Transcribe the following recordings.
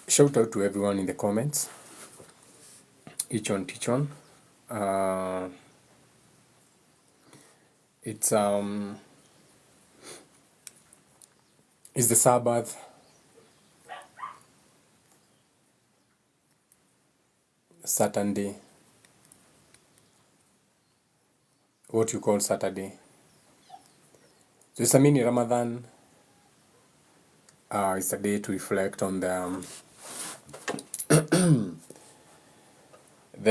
Shout out to everyone in the comments. Each on, teach on. It's it's the Sabbath, Saturday, what you call Saturday. So it's a mini Ramadan. It's a day to reflect on the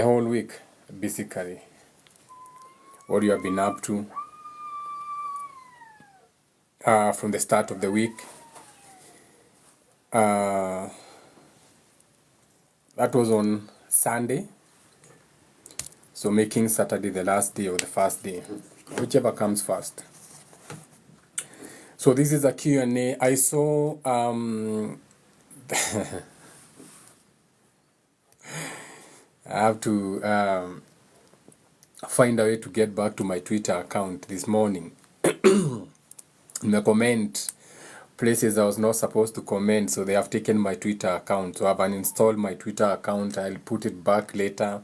whole week, basically. What you have been up to from the start of the week. That was on Sunday. So making Saturday the last day or the first day, whichever comes first. So this is a Q&A. I saw I have to find a way to get back to my Twitter account this morning. In the comment places I was not supposed to comment, so they have taken my Twitter account. So I've uninstalled my Twitter account. I'll put it back later.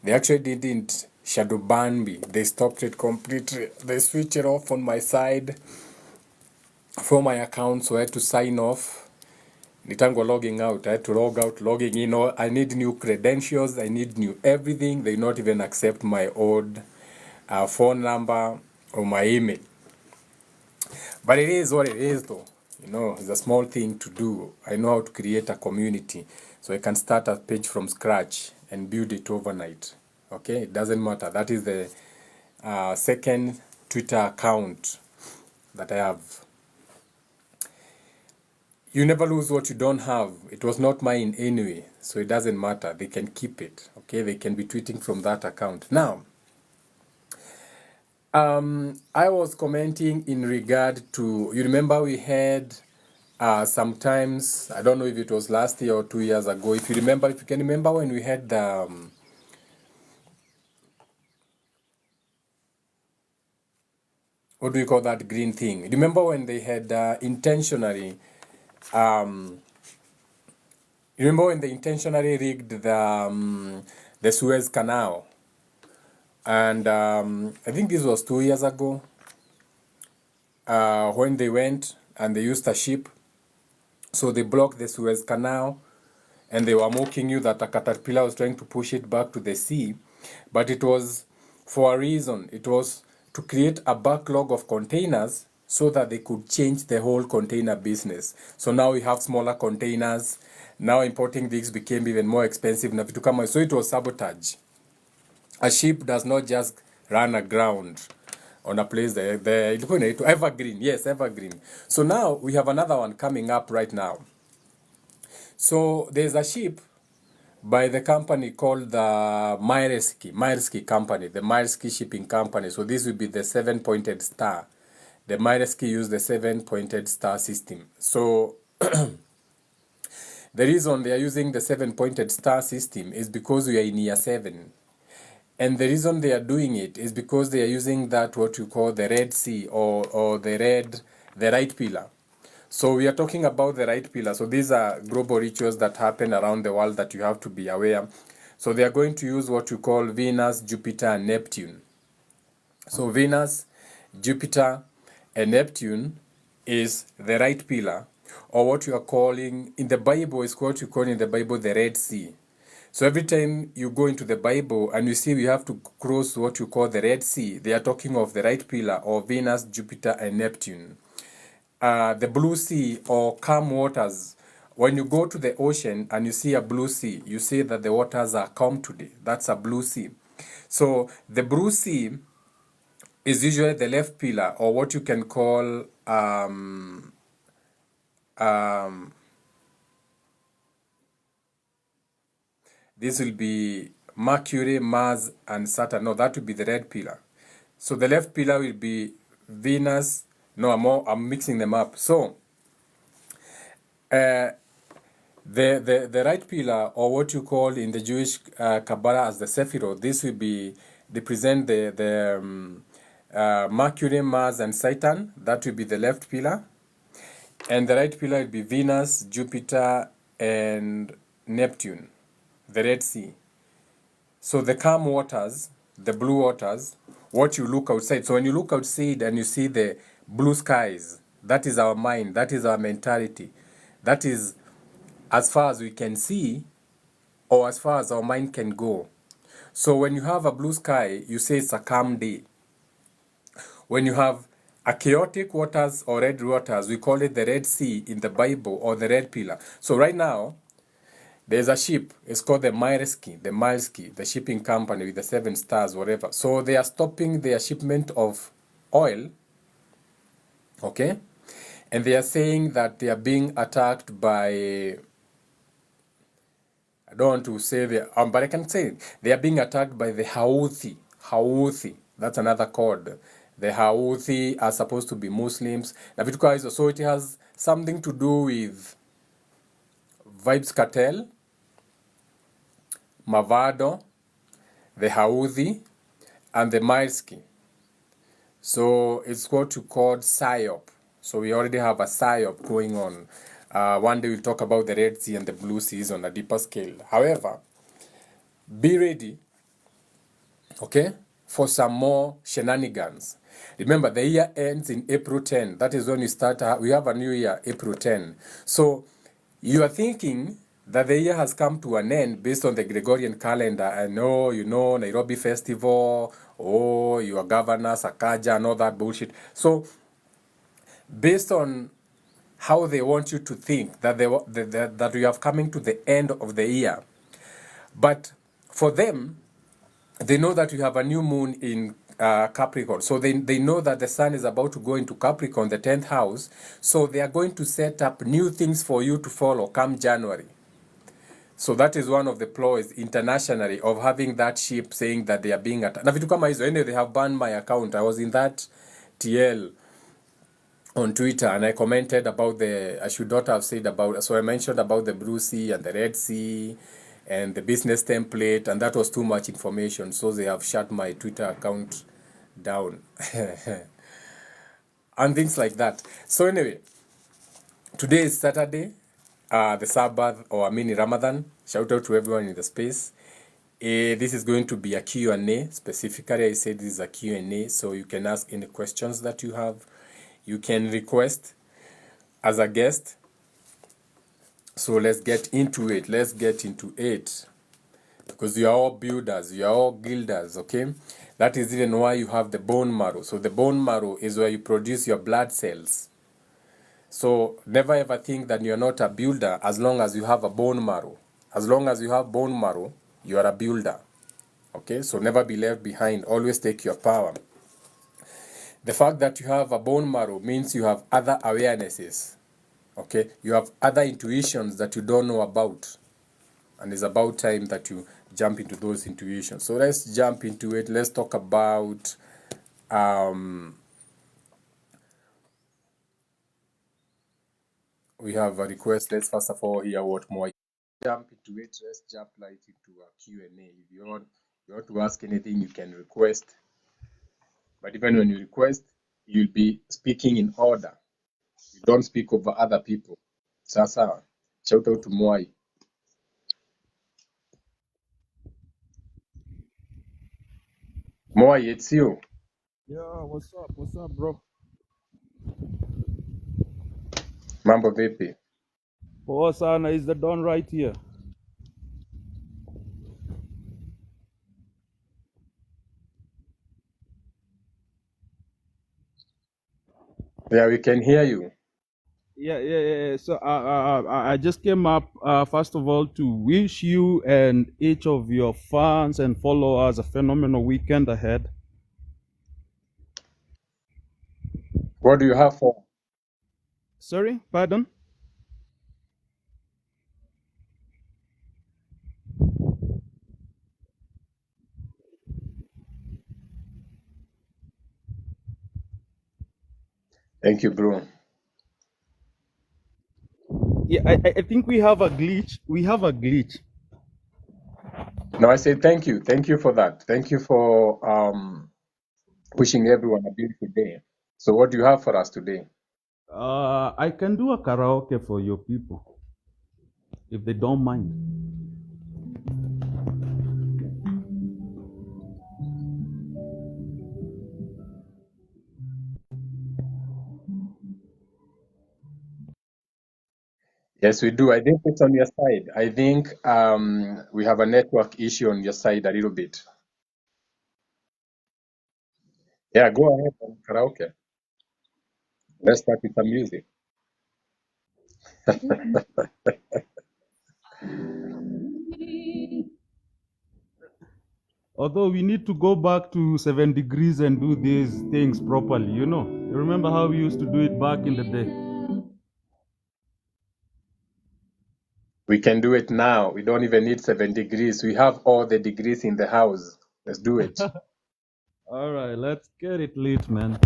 They actually didn't shadow ban me. They stopped it completely. They switched it off on my side for my account, so I had to sign off. Nitango logging out. I had to log out, logging in. I need new credentials. I need new everything. They not even accept my old phone number or my email. But it is what it is, though. It's a small thing to do. I know how to create a community, so I can start a page from scratch and build it overnight. Okay, it doesn't matter. That is the second Twitter account that I have. You never lose what you don't have. It was not mine anyway, so it doesn't matter. They can keep it. Okay, they can be tweeting from that account. Now, I was commenting in regard to, you remember we had sometimes, I don't know if it was last year or 2 years ago, if you can remember when we had the what do you call that green thing? Remember when they had intentionally rigged the Suez Canal? And I think this was 2 years ago when they went and they used a ship. So they blocked the Suez Canal and they were mocking you that a caterpillar was trying to push it back to the sea. But it was for a reason. It was to create a backlog of containers so that they could change the whole container business. So now we have smaller containers. Now importing these became even more expensive. So it was sabotage. A ship does not just run aground on a place there. Evergreen. Yes, evergreen. So now we have another one coming up right now. So there's a ship by the company called the Maersk company, the Maersk shipping company. So this will be the 7-pointed star. The Maersk use the 7-pointed star system. So the reason they are using the 7-pointed star system is because we are in year 7. And the reason they are doing it is because they are using that what you call the Red Sea or the right pillar. So we are talking about the right pillar. So these are global rituals that happen around the world that you have to be aware. So they are going to use what you call Venus, Jupiter, and Neptune. So Venus, Jupiter, and Neptune is the right pillar, or what you are calling in the Bible is what you call in the Bible the Red Sea. So every time you go into the Bible and you see we have to cross what you call the Red Sea, they are talking of the right pillar or Venus, Jupiter, and Neptune. The blue sea or calm waters, when you go to the ocean and you see a blue sea, you say that the waters are calm today. That's a blue sea. So the blue sea is usually the left pillar, or what you can call this will be Mercury, Mars, and Saturn. No, that will be the red pillar. So the left pillar will be Venus. No, I'm mixing them up. So the right pillar, or what you call in the Jewish Kabbalah as the Sephirot, this will be represent the Mercury, Mars, and Saturn. That will be the left pillar. And the right pillar will be Venus, Jupiter, and Neptune, the Red Sea. So the calm waters, the blue waters, what you look outside. So when you look outside and you see the blue skies, that is our mind, that is our mentality. That is as far as we can see or as far as our mind can go. So when you have a blue sky, you say it's a calm day. When you have a chaotic waters or red waters, we call it the Red Sea in the Bible or the Red Pillar. So right now, there's a ship. It's called the Maersk, the shipping company with the 7 stars, whatever. So they are stopping their shipment of oil, okay? And they are saying that they are being attacked by, I don't want to say but I can say it. They are being attacked by the Houthi. Houthi. That's another code. The Houthi are supposed to be Muslims. So it has something to do with Vibes Cartel, Mavado, the Houthi, and the Maersk. So it's what you call PSYOP. So we already have a PSYOP going on. One day we'll talk about the Red Sea and the Blue Seas on a deeper scale. However, be ready, okay, for some more shenanigans. Remember, the year ends in April 10. That is when we start. We have a new year, April 10. So you are thinking that the year has come to an end based on the Gregorian calendar. And oh, you know, Nairobi Festival, oh, your governor, Sakaja, and all that bullshit. So based on how they want you to think that that we are coming to the end of the year. But for them, they know that you have a new moon in Capricorn. So they know that the sun is about to go into Capricorn, the 10th house. So they are going to set up new things for you to follow come January. So that is one of the ploys internationally of having that ship saying that they are being attacked. Na vitu kama hizo, anyway, they have banned my account. I was in that TL on Twitter and I commented about I should not have said about, so I mentioned about the Blue Sea and the Red Sea and the business template, and that was too much information, so they have shut my Twitter account down and things like that. So anyway, today is Saturday, the Sabbath, or mini Ramadan. Shout out to everyone in the space. This is going to be a Q&A. Specifically, I said this is a Q&A, so you can ask any questions that you have. You can request as a guest. So let's get into it. Because you are all builders, you are all guilders, okay? That is even why you have the bone marrow. So the bone marrow is where you produce your blood cells. So never ever think that you're not a builder as long as you have a bone marrow. As long as you have bone marrow, you are a builder. Okay? So never be left behind. Always take your power. The fact that you have a bone marrow means you have other awarenesses. Okay? You have other intuitions that you don't know about. And it's about time that you jump into those intuitions. So let's jump into it. Let's talk about we have a request. Let's first of all hear what more. Jump into it. Let's jump right into a Q&A. If you want to ask anything, you can request. But even when you request, you'll be speaking in order. You don't speak over other people. Sasa, shout out to Mwai. Mwai, it's you. Yeah, what's up? What's up, bro? Mambo vipi? Poa sana, is the Don right here? Yeah, we can hear you. Yeah. So I just came up, first of all, to wish you and each of your fans and followers a phenomenal weekend ahead. What do you have for? Sorry, pardon? Thank you, bro. Yeah, I think we have a glitch. We have a glitch. No, I say thank you. Thank you for that. Thank you for wishing everyone a beautiful day. So what do you have for us today? I can do a karaoke for your people. if they don't mind. Yes, we do. I think it's on your side. I think we have a network issue on your side a little bit. Yeah, go ahead on karaoke. Let's start with some music. Although we need to go back to 7 degrees and do these things properly, you know. You remember how we used to do it back in the day? We can do it now. We don't even need 7 degrees. We have all the degrees in the house. Let's do it. All right, let's get it lit, man.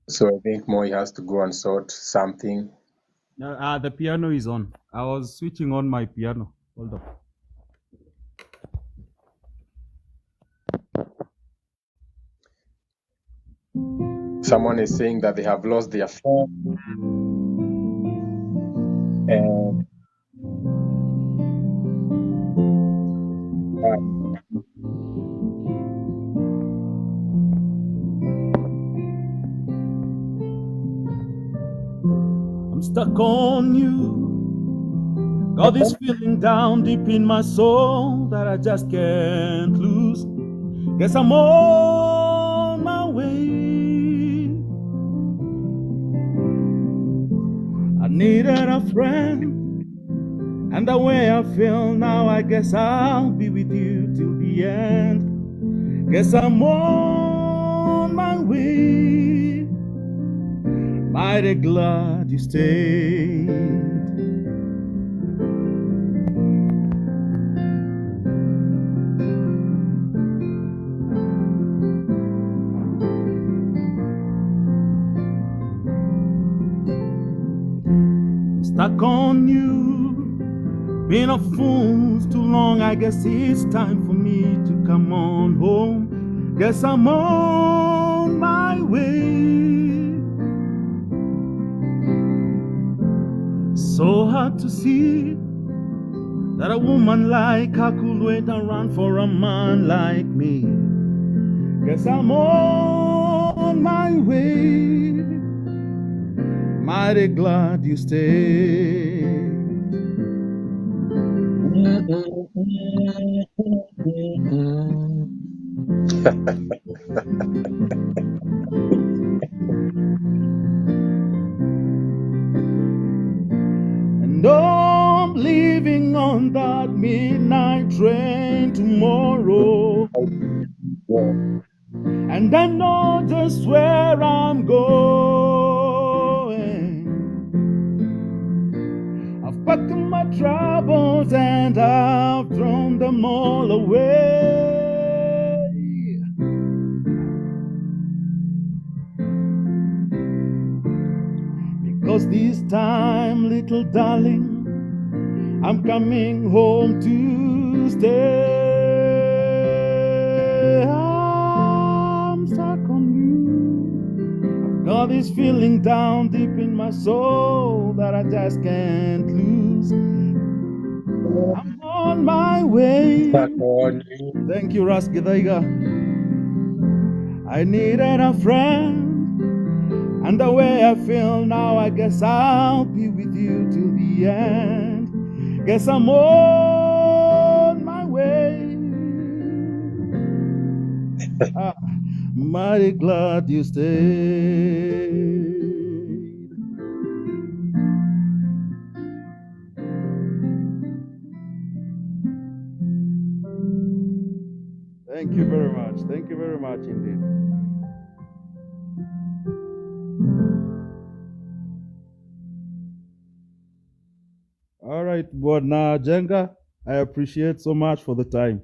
So I think Moi has to go and sort something. The piano is on. I was switching on my piano. Hold on. Someone is saying that they have lost their phone and I'm stuck on you. Got this feeling down deep in my soul that I just can't lose. Guess I'm on my way. I needed a friend, and the way I feel now, I guess I'll be with you till the end. Guess I'm on my way. Mighty glad you stayed. Stuck on you, been a fool too long. I guess it's time for me to come on home. Guess I'm on my way. So hard to see that a woman like her could wait around for a man like me. Guess I'm on my way. Mighty glad you stayed. And I'm leaving on that midnight train tomorrow. And I know just where I'm going. I've packed my troubles and I've thrown them all away. Because this time, little darling, I'm coming home to stay. I'm stuck on you. Got this feeling down deep in my soul that I just can't lose. I'm on my way. Stuck on you. Thank you, Raskidaiga. I needed a friend, and the way I feel now, I guess I'll be with you till the end. Guess I'm on my way. Mighty glad you stayed. Thank you very much. Thank you very much indeed. All right, Bwana Jenga, I appreciate so much for the time.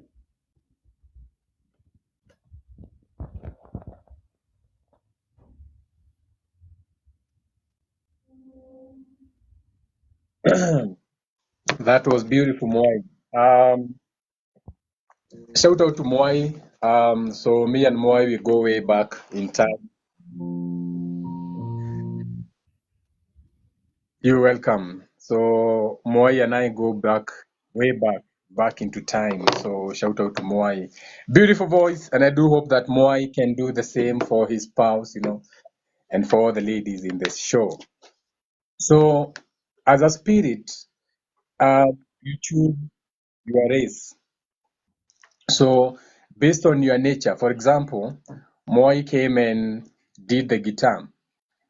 That was beautiful, Moai. Shout out to Moai. So me and Moai, we go way back in time. You're welcome. So Moai and I go back, way back into time. So shout out to Moai. Beautiful voice, and I do hope that Moai can do the same for his spouse, and for all the ladies in this show. So, as a spirit, you choose your race. So, based on your nature, for example, Moi came and did the guitar.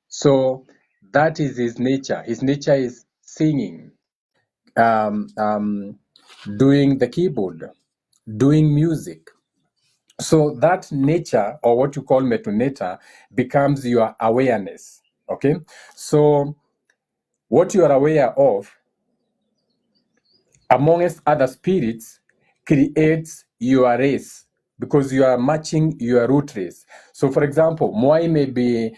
So, that is his nature. His nature is singing, um, um, doing the keyboard, doing music. So, that nature, or what you call metoneta, becomes your awareness. Okay? So, what you are aware of amongst other spirits creates your race because you are matching your root race. So, for example, Moai may be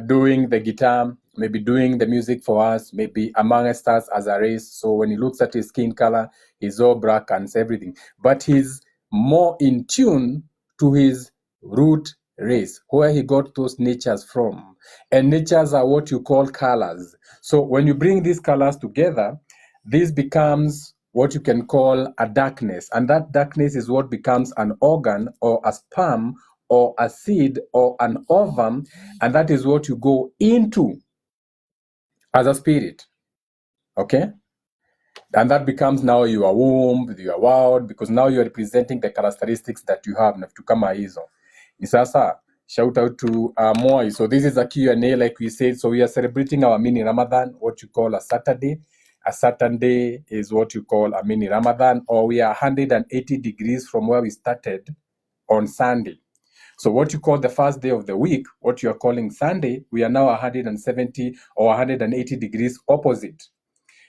doing the guitar, maybe doing the music for us, maybe amongst us as a race. So, when he looks at his skin color, he's all black and everything, but he's more in tune to his root race, where he got those natures from. And natures are what you call colors. So, when you bring these colors together, this becomes what you can call a darkness, and that darkness is what becomes an organ or a sperm or a seed or an ovum, and that is what you go into as a spirit. Okay? And that becomes now your womb, your world, because now you're representing the characteristics that you have na vitu kama hizo. Ni sasa, shout out to Moi. So this is a Q&A, like we said. So we are celebrating our mini Ramadan, what you call a Saturday. A Saturday is what you call a mini Ramadan, or we are 180 degrees from where we started on Sunday. So what you call the first day of the week, what you are calling Sunday, we are now 170 or 180 degrees opposite.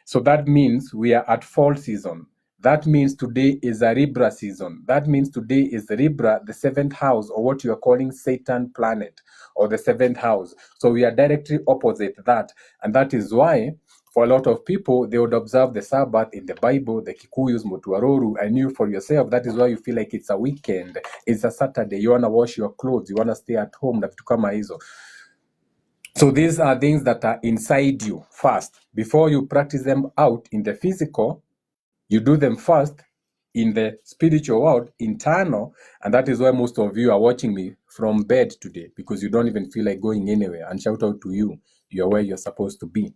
So that means we are at fall season. That means today is a Libra season. That means today is the Libra, the seventh house, or what you are calling Saturn planet, or the seventh house. So we are directly opposite that. And that is why, for a lot of people, they would observe the Sabbath in the Bible, the Kikuyus, Mutuaroru, and you for yourself. That is why you feel like it's a weekend. It's a Saturday. You want to wash your clothes. You want to stay at home. Na vitu kama hizo. So these are things that are inside you first. Before you practice them out in the physical, you do them first in the spiritual world, internal, and that is why most of you are watching me from bed today, because you don't even feel like going anywhere. And shout out to you. You're where you're supposed to be.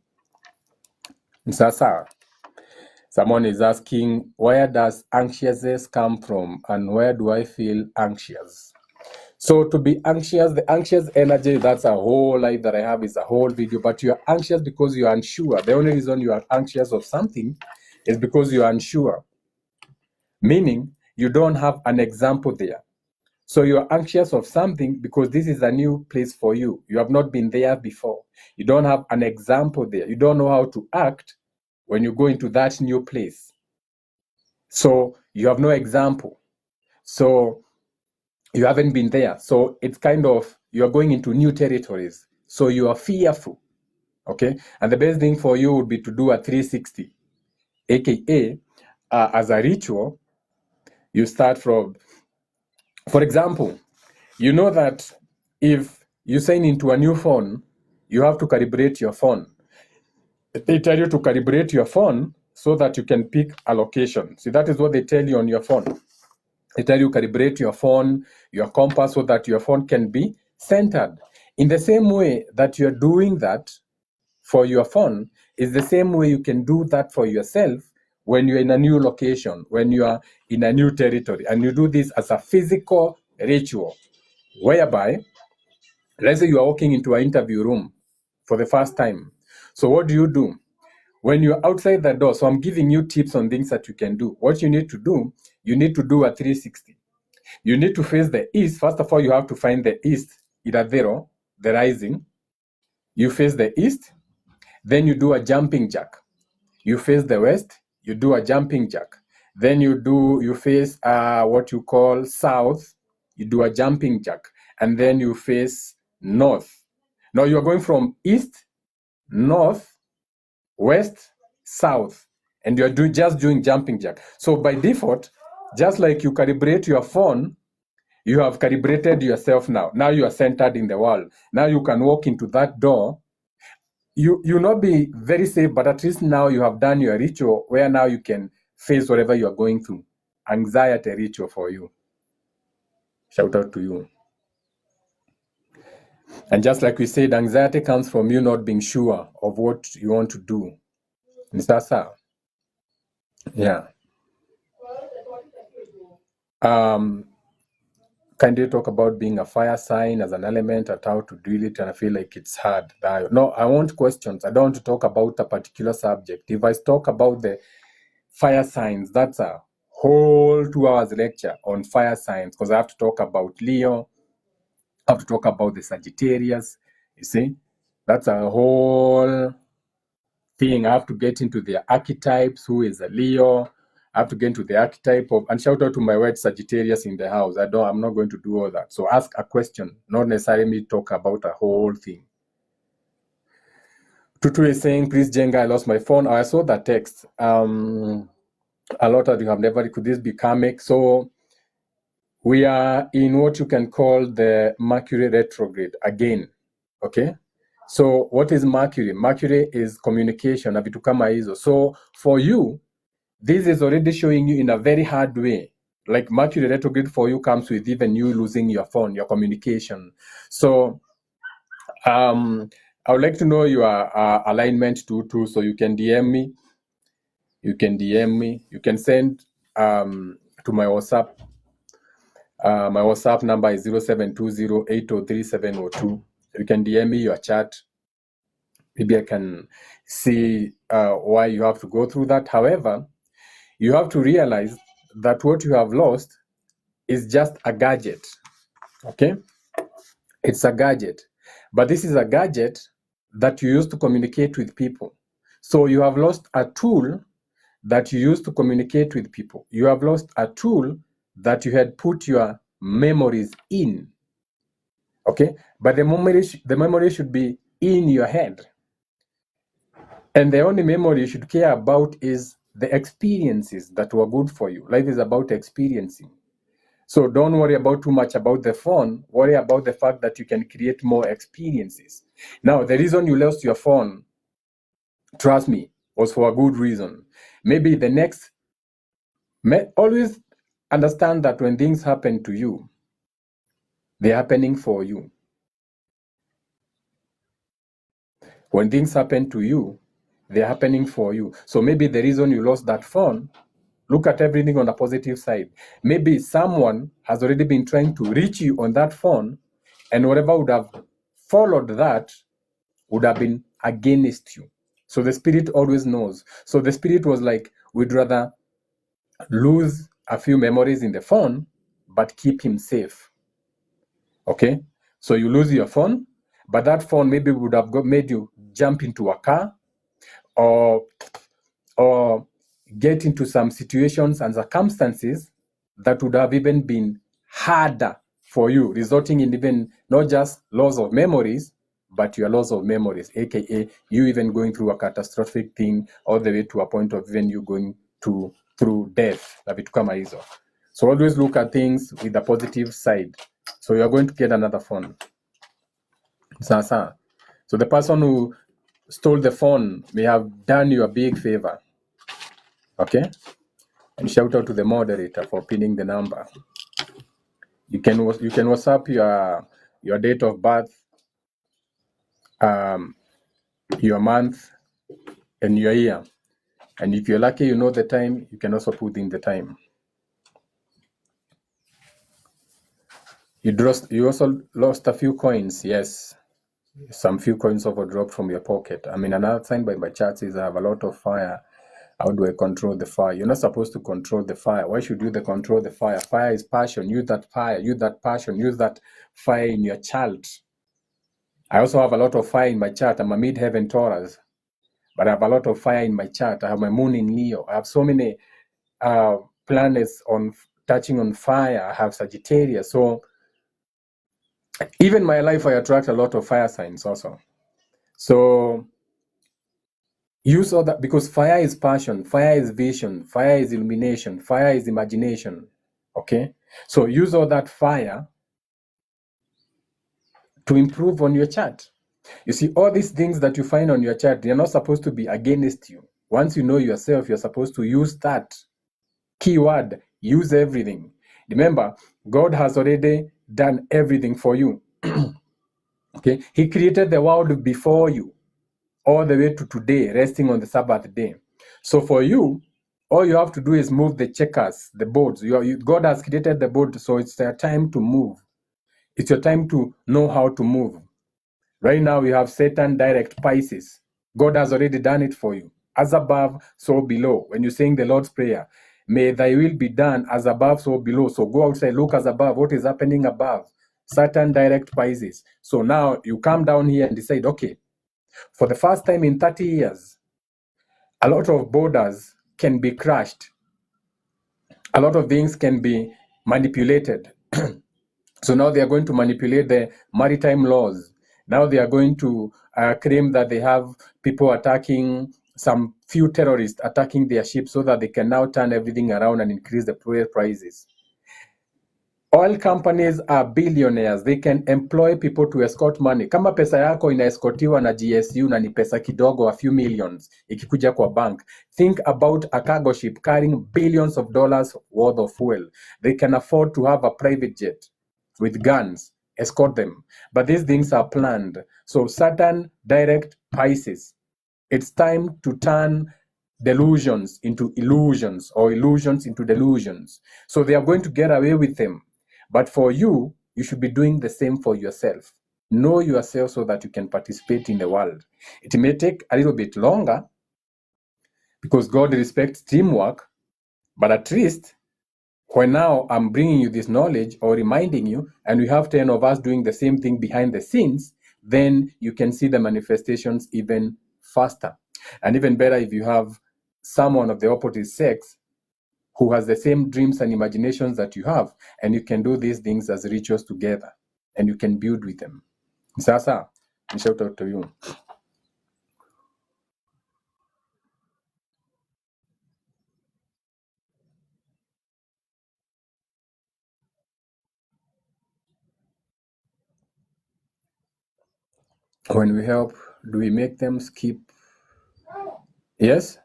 Sasa, someone is asking, where does anxiousness come from and where do I feel anxious? So to be anxious, the anxious energy, that's a whole life that I have, is a whole video, but you're anxious because you're unsure. The only reason you are anxious of something is because you're unsure. Meaning, you don't have an example there. So you're anxious of something because this is a new place for you. You have not been there before. You don't have an example there. You don't know how to act when you go into that new place. So you have no example. So you haven't been there. So it's kind of, you're going into new territories. So you are fearful. Okay. And the best thing for you would be to do a 360, AKA, as a ritual, you start from, for example, you know that if you sign into a new phone, you have to calibrate your phone. They tell you to calibrate your phone so that you can pick a location. See, that is what they tell you on your phone. They tell you calibrate your phone, your compass, so that your phone can be centered. In the same way that you're doing that for your phone, is the same way you can do that for yourself when you're in a new location, when you are in a new territory. And you do this as a physical ritual, whereby, let's say you are walking into an interview room for the first time. So what do? When you're outside the door, so I'm giving you tips on things that you can do. What you need to do a 360. You need to face the east. First of all, you have to find the east, Iradero, the rising. You face the east, then you do a jumping jack. You face the west, you do a jumping jack. Then you face what you call south, you do a jumping jack. And then you face north. Now you're going from east, north, west, south, and you're just doing jumping jack. So by default, just like you calibrate your phone, you have calibrated yourself now. Now you are centered in the world. Now you can walk into that door. You'll not be very safe, but at least now you have done your ritual where now you can face whatever you are going through. Anxiety ritual for you. Shout out to you. And just like we said, anxiety comes from you not being sure of what you want to do. Sasa. Yeah. Can you talk about being a fire sign as an element and how to deal it? And I feel like it's hard. No, I want questions. I don't want to talk about a particular subject. If I talk about the fire signs, that's a whole 2 hours lecture on fire signs, because I have to talk about Leo. I have to talk about the Sagittarius. You see, that's a whole thing. I have to get into the archetypes. Who is a Leo? I have to get into the archetype of, and shout out to my word Sagittarius in the house. I'm not going to do all that. So ask a question, not necessarily talk about a whole thing. Tutu is saying, please Jenga, I lost my phone. I saw that text. A lot of you have never, could this be karmic? So we are in what you can call the Mercury retrograde again. Okay. So what is Mercury? Mercury is communication, na vitu kama hizo. So for you, this is already showing you in a very hard way. Like Mercury retrograde for you comes with even you losing your phone, your communication. So I would like to know your alignment too, so you can DM me. You can DM me. You can send to my WhatsApp. My WhatsApp number is 0720803702. You can DM me your chat. Maybe I can see why you have to go through that. However, you have to realize that what you have lost is just a gadget. Okay? It's a gadget. But this is a gadget that you use to communicate with people. So you have lost a tool that you use to communicate with people. You have lost a tool that you had put your memories in. Okay? But the memory should be in your head. And the only memory you should care about is the experiences that were good for you. Life is about experiencing. So don't worry about too much about the phone. Worry about the fact that you can create more experiences. Now, the reason you lost your phone, trust me, was for a good reason. Maybe the next, always understand that when things happen to you, they're happening for you. When things happen to you, they're happening for you. So maybe the reason you lost that phone, look at everything on the positive side. Maybe someone has already been trying to reach you on that phone, and whatever would have followed that would have been against you. So the spirit always knows. So the spirit was like, we'd rather lose a few memories in the phone, but keep him safe. Okay? So you lose your phone, but that phone maybe would have made you jump into a car or get into some situations and circumstances that would have even been harder for you, resulting in even not just loss of memories, but your loss of memories, aka you even going through a catastrophic thing all the way to a point of even you going through death. So always look at things with the positive side. So you're going to get another phone. So the person who stole the phone may have done you a big favor. Okay? And shout out to the moderator for pinning the number. You can WhatsApp your date of birth, your month, and your year. And if you're lucky, you know the time, you can also put in the time. You also lost a few coins, yes. Some few coins over dropped from your pocket. I mean, another sign by my charts is I have a lot of fire. How do I control the fire? You're not supposed to control the fire. Why should you control the fire? Fire is passion. Use that fire. Use that passion. Use that fire in your chart. I also have a lot of fire in my chart. I'm a mid-heaven Taurus, but I have a lot of fire in my chart. I have my moon in Leo. I have so many planets touching on fire. I have Sagittarius. So even my life, I attract a lot of fire signs also. So Use all that, because fire is passion, fire is vision, fire is illumination, fire is imagination. Okay? So use all that fire to improve on your chart. You see, all these things that you find on your chart, they're not supposed to be against you. Once you know yourself, you're supposed to use that keyword, use everything. Remember, God has already done everything for you. Okay? He created the world before you, all the way to today, resting on the Sabbath day. So for you, all you have to do is move the checkers, the boards. God has created the board, so it's your time to move. It's your time to know how to move. Right now, we have Satan direct Pisces. God has already done it for you. As above, so below. When you're saying the Lord's Prayer, may thy will be done as above, so below. So go outside, look as above. What is happening above? Saturn direct Pisces. So now you come down here and decide, okay, for the first time in 30 years, a lot of borders can be crushed. A lot of things can be manipulated. So now they are going to manipulate the maritime laws. Now they are going to claim that they have people attacking, some few terrorists attacking their ships, so that they can now turn everything around and increase the prices. Oil companies are billionaires. They can employ people to escort money. Kama pesa yako inaescortiwa na GSU na ni pesa kidogo, a few millions, ikikuja kwa bank. Think about a cargo ship carrying billions of dollars worth of fuel. They can afford to have a private jet with guns, escort them. But these things are planned. So Saturn direct Pisces. It's time to turn delusions into illusions, or illusions into delusions. So they are going to get away with them. But for you, you should be doing the same for yourself. Know yourself so that you can participate in the world. It may take a little bit longer because God respects teamwork, but at least when now I'm bringing you this knowledge or reminding you, and we have 10 of us doing the same thing behind the scenes, then you can see the manifestations even faster. And even better if you have someone of the opposite sex who has the same dreams and imaginations that you have, and you can do these things as rituals together, and you can build with them. Sasa, I shout out to you. When we help, do we make them skip? Yes?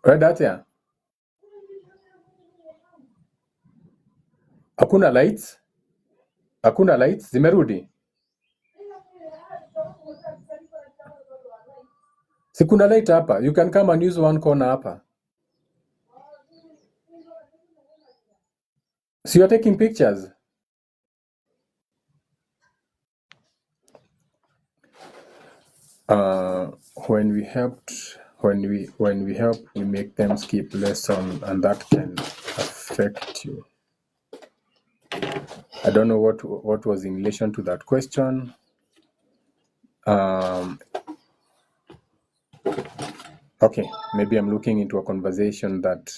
Right, that here. Hakuna lights? Hakuna lights? Zimerudi? Sikuna light hapa. You can come and use one corner hapa. So you're taking pictures. When we help, we make them skip lesson, and that can affect you. I don't know what was in relation to that question. Okay, maybe I'm looking into a conversation that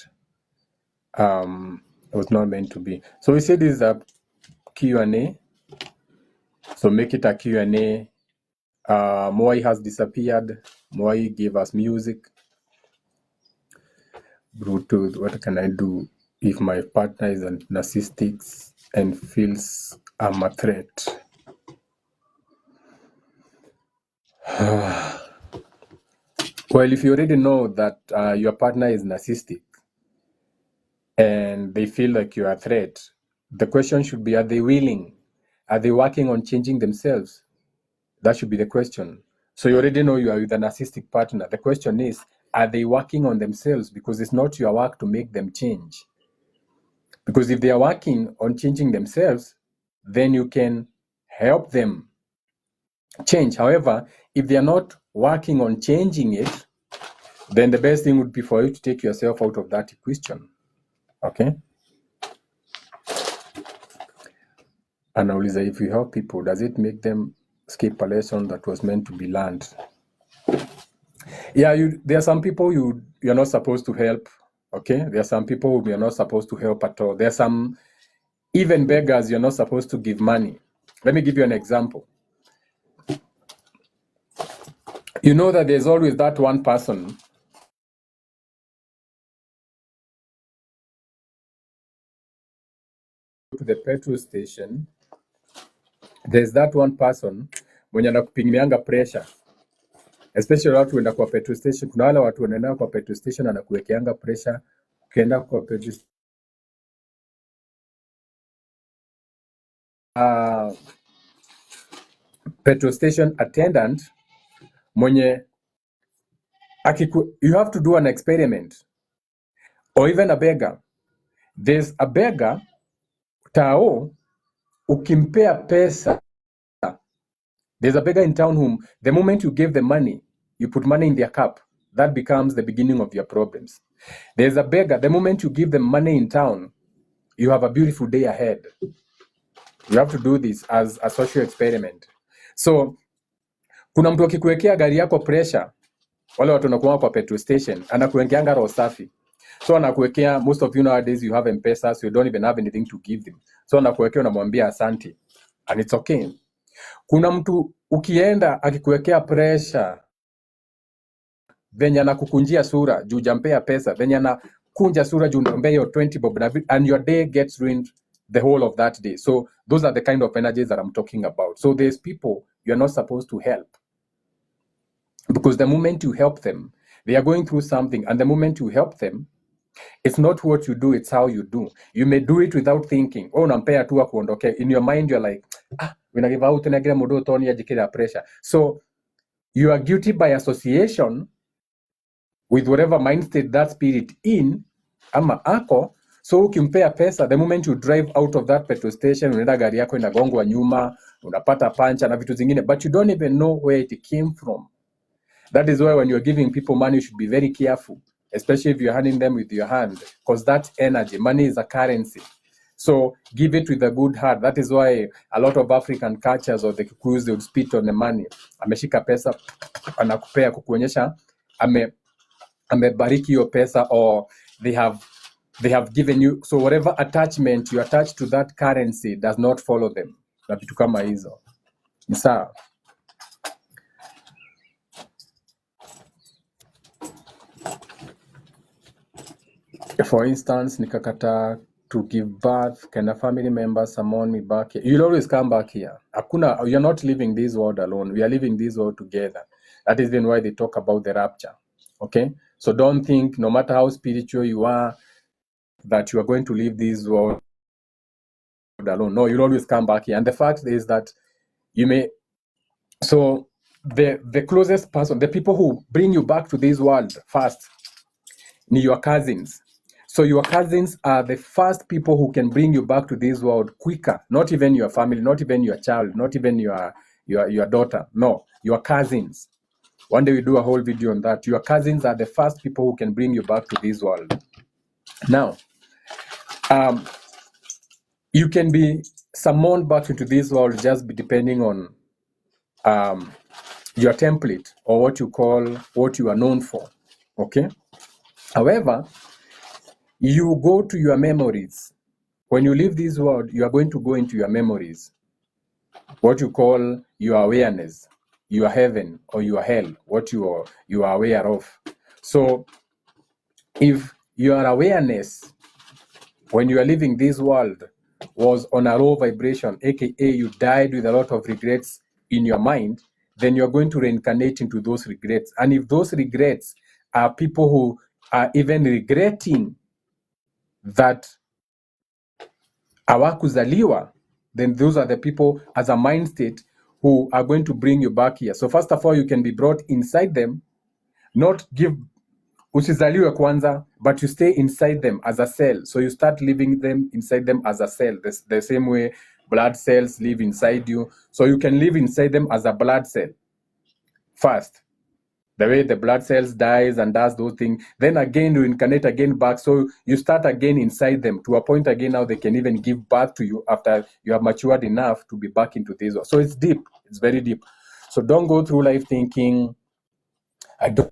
was not meant to be. So we said this is a Q&A. So make it a Q&A. Moai has disappeared. Moai gave us music. Bluetooth, what can I do if my partner is narcissistic and feels I'm a threat? Well, if you already know that your partner is narcissistic and they feel like you're a threat, the question should be, are they willing? Are they working on changing themselves? That should be the question. So you already know you are with a narcissistic partner. The question is, are they working on themselves? Because it's not your work to make them change. Because if they are working on changing themselves, then you can help them change. However, if they are not working on changing it, then the best thing would be for you to take yourself out of that question. Okay? Anauliza, if you help people, does it make them skip a lesson that was meant to be learned? Yeah, there are some people you're not supposed to help. Okay? There are some people who you're not supposed to help at all. There are some, even beggars, you're not supposed to give money. Let me give you an example. You know that there's always that one person to the petrol station. There's that one person mwenye anakupimianga pressure, especially watu wenda kwa petrol station. Kuna wale watu wanaenda kwa petrol station anakuwekeanga pressure. Ukienda kwa petrol petrol station attendant mwenye you have to do an experiment, or even a beggar. There's a beggar tao, ukimpea pesa. There's a beggar in town whom the moment you give them money, you put money in their cup, that becomes the beginning of your problems. There's a beggar, the moment you give them money in town, you have a beautiful day ahead. You have to do this as a social experiment. So kuna mtu akikuwekea gari yako pressure, wale watu wanakuwa kwa petrol station, anakuwekeanga roho safi. So anakuwekea, most of you nowadays you have M-Pesa, so you don't even have anything to give them. So anakuwekea, unamwambia asante, and it's okay. Kuna mtu ukienda akikuwekea pressure, venye anakukunjia sura juu jampea pesa, venye anakunja sura juu unampea hiyo 20 bob, and your day gets ruined the whole of that day. So those are the kind of energies that I'm talking about. So there's people you're not supposed to help, because the moment you help them, they are going through something, and the moment you help them, it's not what you do, it's how you do. You may do it without thinking. Oh, unampea tu akuondoke. In your mind you're like, winagiva out nagira mudo toni ajikira pressure. So you are guilty by association with whatever mind state that spirit in ama ako. So ukimpea pesa, the moment you drive out of that petrol station, unaenda gari yako inagongwa nyuma, unapata pancha na vitu zingine, but you don't even know where it came from. That is why when you're giving people money, you should be very careful, especially if you're handing them with your hand, because that energy, money is a currency. So give it with a good heart. That is why a lot of African cultures or the Kikuyus, they would spit on the money. Ameshika pesa, anakupea kukuonyesha, amebariki your pesa, or they have given you. So whatever attachment you attach to that currency does not follow them. Na vitu kama hizo. Ni sawa. For instance, nikakata to give birth, can a family member summon me back here? You'll always come back here. Hakuna, you're not living this world alone. We are living this world together. That is even why they talk about the rapture. Okay? So don't think, no matter how spiritual you are, that you are going to leave this world alone. No, you'll always come back here. And the fact is that you may... So the closest person, the people who bring you back to this world first, ni your cousins. So your cousins are the first people who can bring you back to this world quicker. Not even your family, not even your child, not even your daughter. No, your cousins. One day we do a whole video on that. Your cousins are the first people who can bring you back to this world. Now, you can be summoned back into this world just depending on your template, or what you are known for. Okay? However, you go to your memories. When you leave this world, you are going to go into your memories, what you call your awareness, your heaven or your hell, what you are aware of. So if your awareness when you are leaving this world was on a low vibration, aka you died with a lot of regrets in your mind, then you're going to reincarnate into those regrets. And if those regrets are people who are even regretting that hawakuzaliwa, then those are the people as a mind state who are going to bring you back here. So first of all, you can be brought inside them, not give usizaliwe kwanza, but you stay inside them as a cell. So you start living them inside them as a cell, the same way blood cells live inside you. So you can live inside them as a blood cell first, the way the blood cells dies and does those things, then again you incarnate again back. So you start again inside them to a point again now they can even give birth to you after you have matured enough to be back into this world. So it's deep, it's very deep. So don't go through life thinking, I don't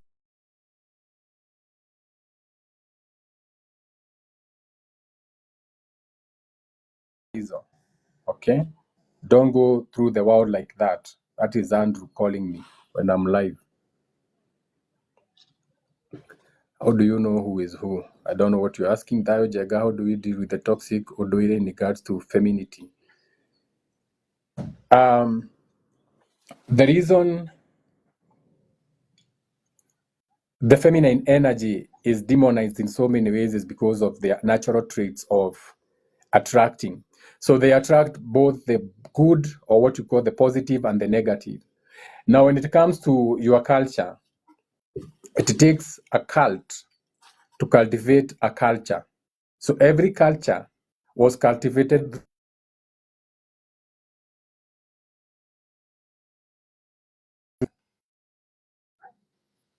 okay? Don't go through the world like that. That is Andrew calling me when I'm live. How do you know who is who? I don't know what you're asking, Dayo Jega. How do we deal with the toxic Odoire in regards to femininity? The reason the feminine energy is demonized in so many ways is because of their natural traits of attracting. So they attract both the good, or what you call the positive, and the negative. Now, when it comes to your culture, it takes a cult to cultivate a culture. So every culture was cultivated.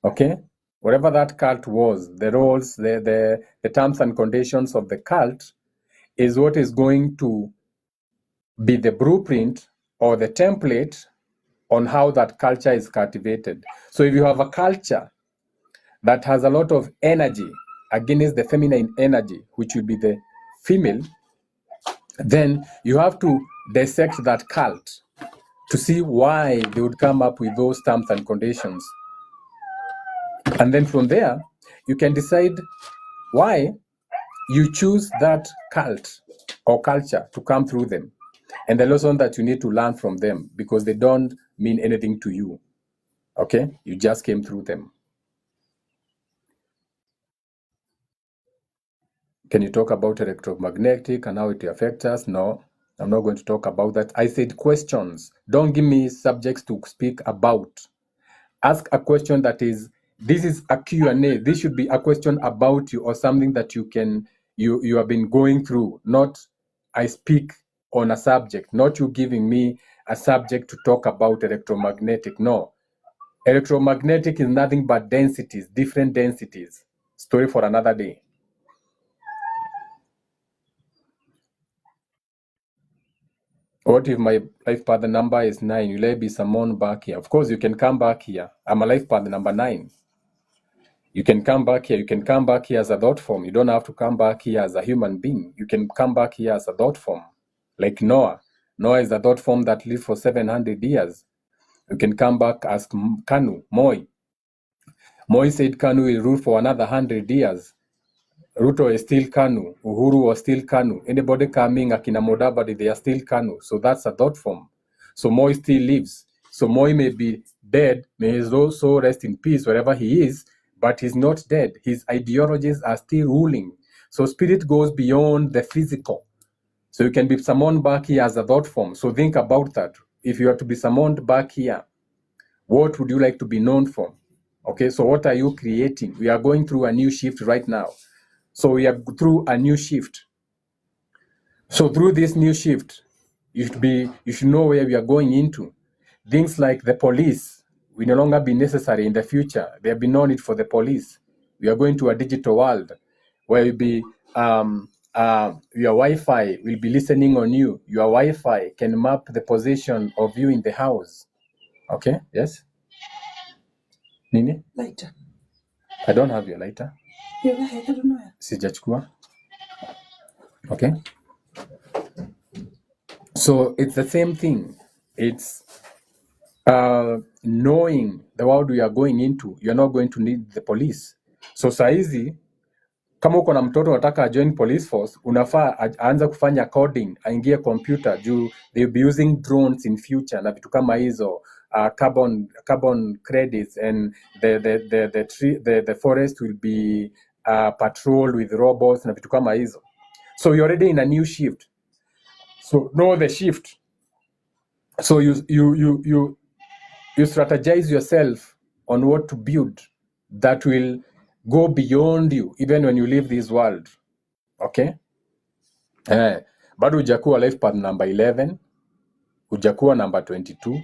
Okay, whatever that cult was, the roles, the terms and conditions of the cult is what is going to be the blueprint or the template on how that culture is cultivated. So if you have a culture that has a lot of energy against the feminine energy, which will be the female, then you have to dissect that cult to see why they would come up with those terms and conditions. And then from there, you can decide why you choose that cult or culture to come through them, and the lesson that you need to learn from them, because they don't mean anything to you. Okay, you just came through them. Can you talk about electromagnetic and how it affects us? No, I'm not going to talk about that. I said questions. Don't give me subjects to speak about. Ask a question that is, this is a Q&A. This should be a question about you or something that you have been going through, not I speak on a subject, not you giving me a subject to talk about electromagnetic. No. Electromagnetic is nothing but densities, different densities. Story for another day. What if my life path number is 9? Will I be summoned back here? Of course, you can come back here. I'm a life path number 9. You can come back here. You can come back here as a thought form. You don't have to come back here as a human being. You can come back here as a thought form. Like Noah. Noah is a thought form that lived for 700 years. You can come back as Kanu, Moi. Moi said Kanu will rule for another 100 years. Ruto is still Kanu. Uhuru was still Kanu. Anybody coming, Akina Modabadi, they are still Kanu. So that's a thought form. So Moi still lives. So Moi may be dead, may his soul rest in peace wherever he is, but he's not dead. His ideologies are still ruling. So spirit goes beyond the physical. So you can be summoned back here as a thought form. So think about that. If you are to be summoned back here, what would you like to be known for? Okay, so what are you creating? We are going through a new shift right now. So we are through a new shift. So through this new shift, you should know where we are going into. Things like the police will no longer be necessary in the future. There will be no need for the police. We are going to a digital world where you'll be your Wi-Fi will be listening on you. Your Wi-Fi can map the position of you in the house. Okay? Yes? Nini? Lighter. I don't have your lighter. You're right, I don't know. Sijachukua. Okay? So it's the same thing. It's knowing the world we are going into. You're not going to need the police. So saizi kama uko na mtoto unataka join police force, unafaa aanze kufanya coding, aingie computer juu they'll be using drones in future na vitu kama hizo, carbon credits, and the forest will be patrolled with robots na vitu kama hizo. So you're already in a new shift. So know the shift. So you strategize yourself on what to build that will go beyond you even when you leave this world. Okay? Bado hujakuwa life path number 11, hujakuwa number 22,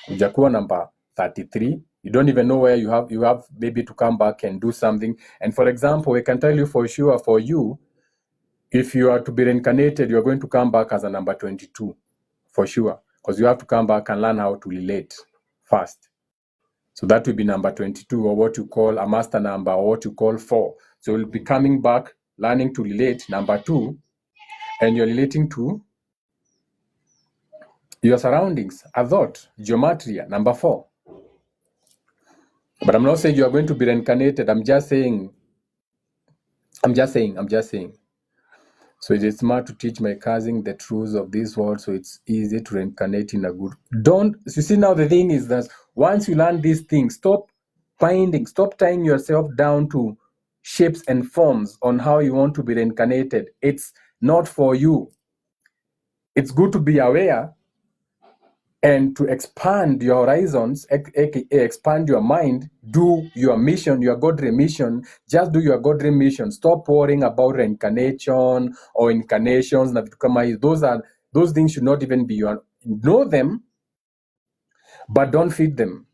hujakuwa number 33. You don't even know where you have maybe to come back and do something. And for example, we can tell you for sure, for you, if you are to be reincarnated, you are going to come back as a number 22, for sure. Because you have to come back and learn how to relate first. So that will be number 22, or what you call a master number, or what you call 4. So you'll be coming back, learning to relate, number 2, and you're relating to your surroundings, a thought, geometria, number 4. But I'm not saying you are going to be reincarnated. I'm just saying I'm just saying. So it is smart to teach my cousin the truths of this world, so it's easy to reincarnate in a good. You see, now the thing is that once you learn these things, stop tying yourself down to shapes and forms on how you want to be reincarnated. It's not for you. It's good to be aware and to expand your horizons, aka expand your mind, do your mission, your godly mission. Just do your godly mission. Stop worrying about reincarnation or incarnations. Those things should not even be your. Know them, but don't feed them,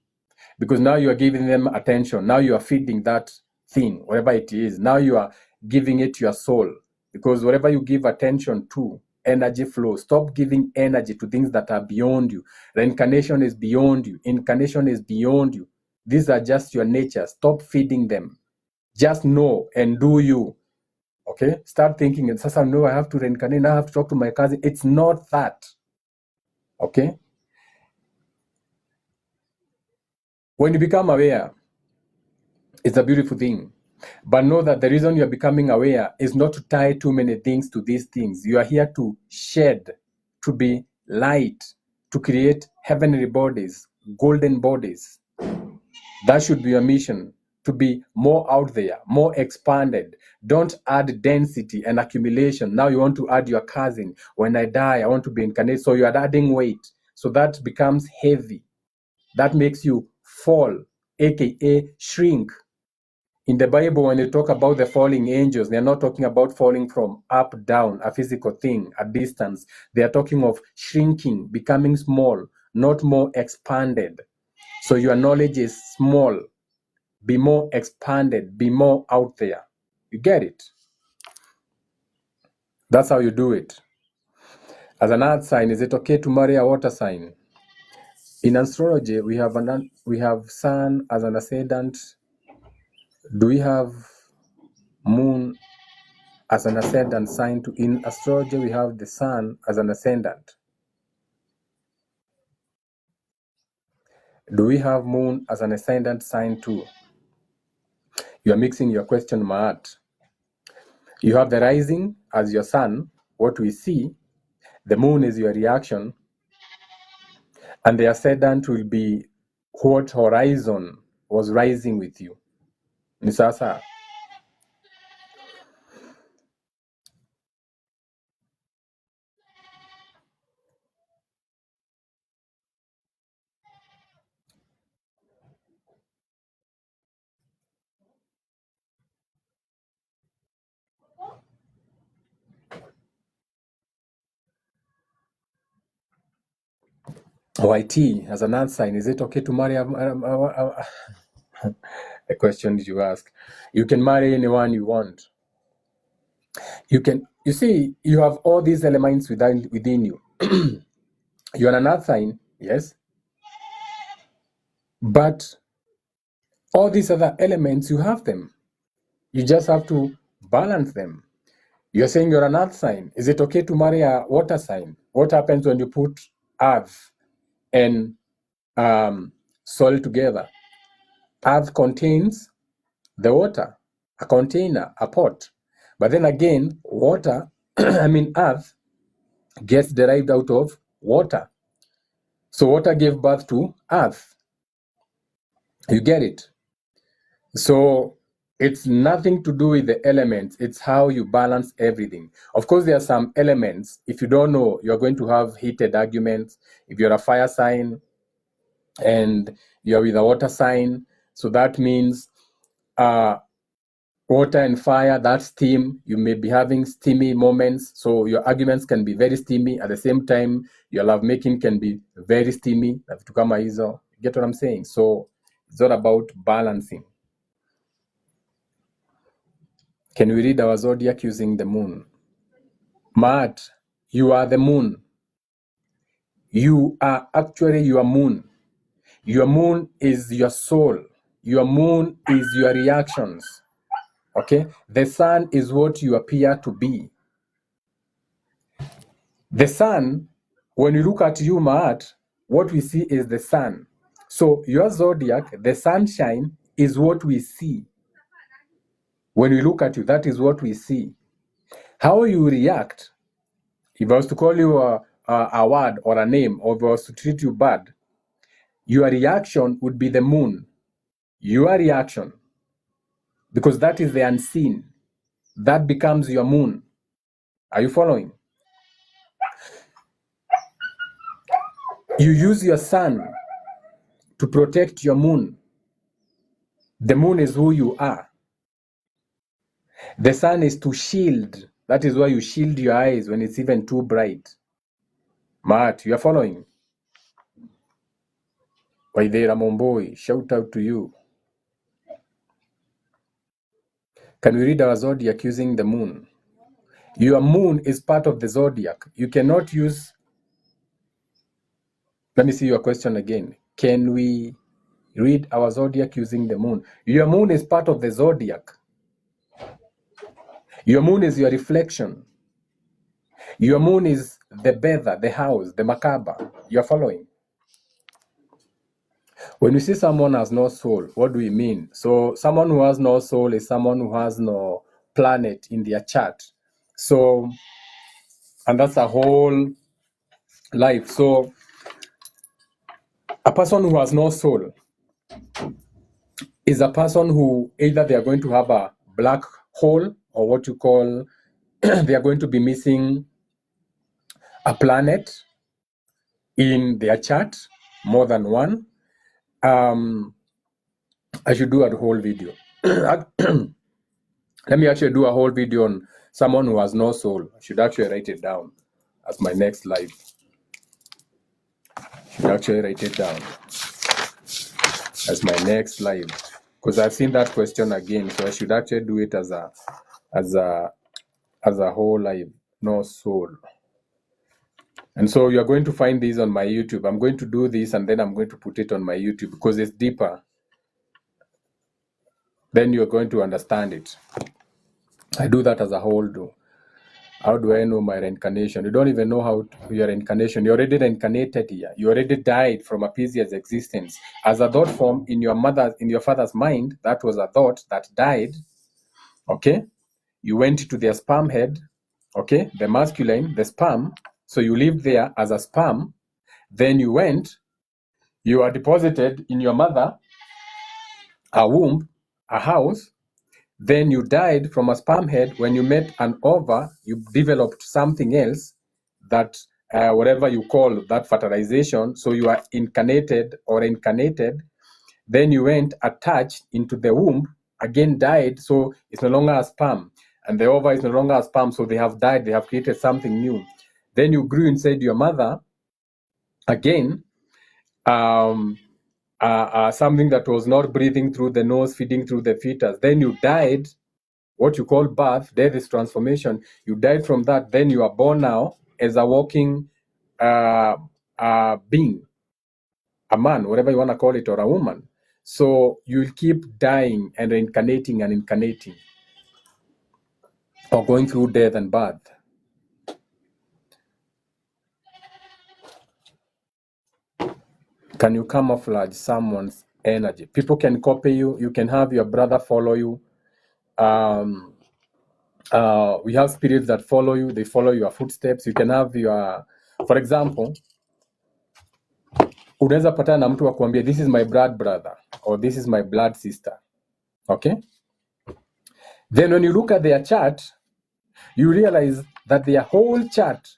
because now you are giving them attention. Now you are feeding that thing, whatever it is. Now you are giving it your soul, because whatever you give attention to, energy flows. Stop giving energy to things that are beyond you. Reincarnation is beyond you. Incarnation is beyond you. These are just your nature. Stop feeding them. Just know and do you. Okay? Start thinking, and Sasa, no, I have to reincarnate. Now I have to talk to my cousin. It's not that. Okay? When you become aware, it's a beautiful thing. But know that the reason you're becoming aware is not to tie too many things to these things. You are here to shed, to be light, to create heavenly bodies, golden bodies. That should be your mission, to be more out there, more expanded. Don't add density and accumulation. Now you want to add your cousin. When I die, I want to be incarnated. So you are adding weight. So that becomes heavy. That makes you fall, aka shrink. In the Bible, when they talk about the falling angels, they're not talking about falling from up, down, a physical thing, a distance. They are talking of shrinking, becoming small, not more expanded. So your knowledge is small. Be more expanded, be more out there. You get it? That's how you do it. As an earth sign, is it okay to marry a water sign? In astrology, we have sun as an ascendant. Do we have moon as an ascendant sign too? In astrology, we have the sun as an ascendant. Do we have moon as an ascendant sign too? You are mixing your question, Maat. You have the rising as your sun, what we see. The moon is your reaction. And the ascendant will be what horizon was rising with you. Ni sasa. YT, as an earth sign, is it okay to marry a question you ask? You can marry anyone you want. You see, you have all these elements within you. You're an earth sign, yes. But all these other elements, you have them. You just have to balance them. You're saying you're an earth sign. Is it okay to marry a water sign? What happens when you put earth and soil together? Earth contains the water, a container, a pot. But then again, water, earth gets derived out of water. So water gave birth to earth. You get it? So it's nothing to do with the elements. It's how you balance everything. Of course, there are some elements. If you don't know, you're going to have heated arguments. If you're a fire sign and you're with a water sign, so that means water and fire, that's steam. You may be having steamy moments. So your arguments can be very steamy. At the same time, your lovemaking can be very steamy. Get what I'm saying? So it's all about balancing. Can we read our zodiac using the moon? Maat, you are the moon. You are actually your moon. Your moon is your soul. Your moon is your reactions. Okay? The sun is what you appear to be. The sun, when you look at you, Maat, what we see is the sun. So your zodiac, the sunshine, is what we see. When we look at you, that is what we see. How you react, if I was to call you a word or a name, or if I was to treat you bad, your reaction would be the moon. Your reaction, because that is the unseen. That becomes your moon. Are you following? You use your sun to protect your moon. The moon is who you are. The sun is to shield. That is why you shield your eyes when it's even too bright. Matt, you are following? Waidera Momboi, shout out to you. Can we read our zodiac using the moon? Your moon is part of the zodiac. You cannot use... Let me see your question again. Can we read our zodiac using the moon? Your moon is part of the zodiac. Your moon is your reflection. Your moon is the beather, the house, the macabre. You're following? When we see someone has no soul, what do we mean? So someone who has no soul is someone who has no planet in their chart. So, and that's a whole life. So a person who has no soul is a person who either they are going to have a black hole, or what you call, they are going to be missing a planet in their chart, more than one. I should do a whole video. Let me actually do a whole video on someone who has no soul. I should actually write it down as my next live. Should actually write it down as my next live, because I've seen that question again. So I should actually do it as a whole live. No soul. And so you're going to find these on my YouTube. I'm going to do this and then I'm going to put it on my YouTube because it's deeper. Then you're going to understand it. I do that as a whole though. How do I know my reincarnation? You don't even know how your reincarnation. You're already reincarnated here. You already died from a previous existence. As a thought form in your father's mind, that was a thought that died. Okay? You went to their sperm head, okay? The masculine, the sperm. So you lived there as a sperm. Then you went, you are deposited in your mother, a womb, a house. Then you died from a sperm head. When you met an ova, you developed something else, that whatever you call that fertilization. So you are incarnated or incarnated. Then you went attached into the womb, again died. So it's no longer a sperm. And the ova is no longer a sperm. So they have died. They have created something new. Then you grew inside your mother again. Something that was not breathing through the nose, feeding through the fetus. Then you died, what you call birth. Death is transformation. You died from that. Then you are born now as a walking being, a man, whatever you want to call it, or a woman. So you'll keep dying and reincarnating and incarnating, or going through death and birth. Can you camouflage someone's energy? People can copy you. You can have your brother follow you. We have spirits that follow you. They follow your footsteps. You can have your, for example, unaweza patana na mtu akuambia, this is my blood brother, or this is my blood sister. Okay? Then when you look at their chart, you realize that their whole chart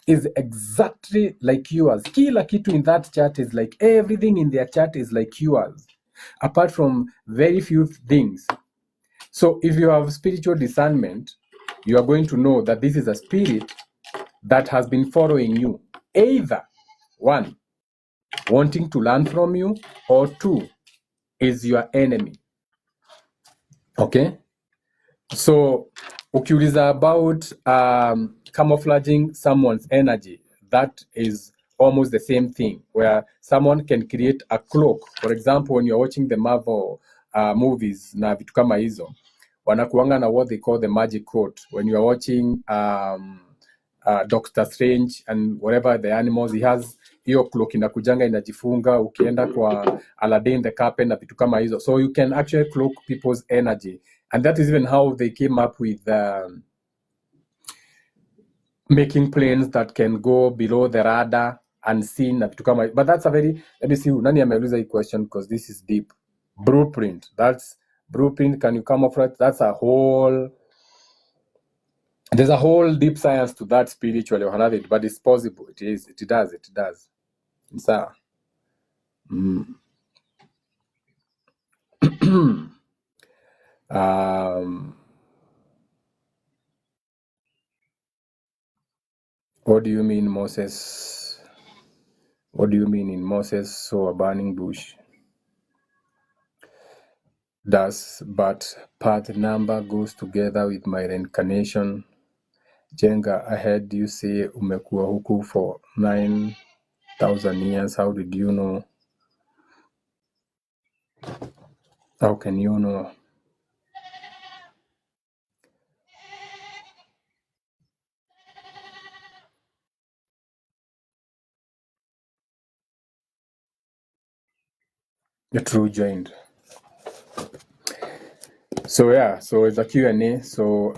is exactly like yours. Kila kitu in that chart is like, everything in their chart is like yours, apart from very few things. So if you have spiritual discernment, you are going to know that this is a spirit that has been following you. Either, one, wanting to learn from you, or two, is your enemy. Okay? So, ukiuliza about camouflaging someone's energy, that is almost the same thing, where someone can create a cloak. For example, when you're watching the Marvel movies, na vitu kama hizo, wanakuanga na what they call the magic coat. When you're watching Doctor Strange and whatever the animals, he has hiyo cloak inakujanga inajifunga ukienda kwa Aladdin the Carpenter na vitu kama hizo, so you can actually cloak people's energy, and that is even how they came up with making planes that can go below the radar unseen na vitu kama, but that's a very, let me see nani ameuliza hii question because this is deep. Blueprint, that's blueprint, can you come off right? That's a whole, there's a whole deep science to that spiritually, but it's possible. It does. Sawa. What do you mean Moses? What do you mean in Moses saw a burning bush? Does but path number goes together with my reincarnation? Jenga, I heard you say umekuwa huku for 9,000 years. How did you know? How can you know? The true joined. So yeah, so it's a Q&A. So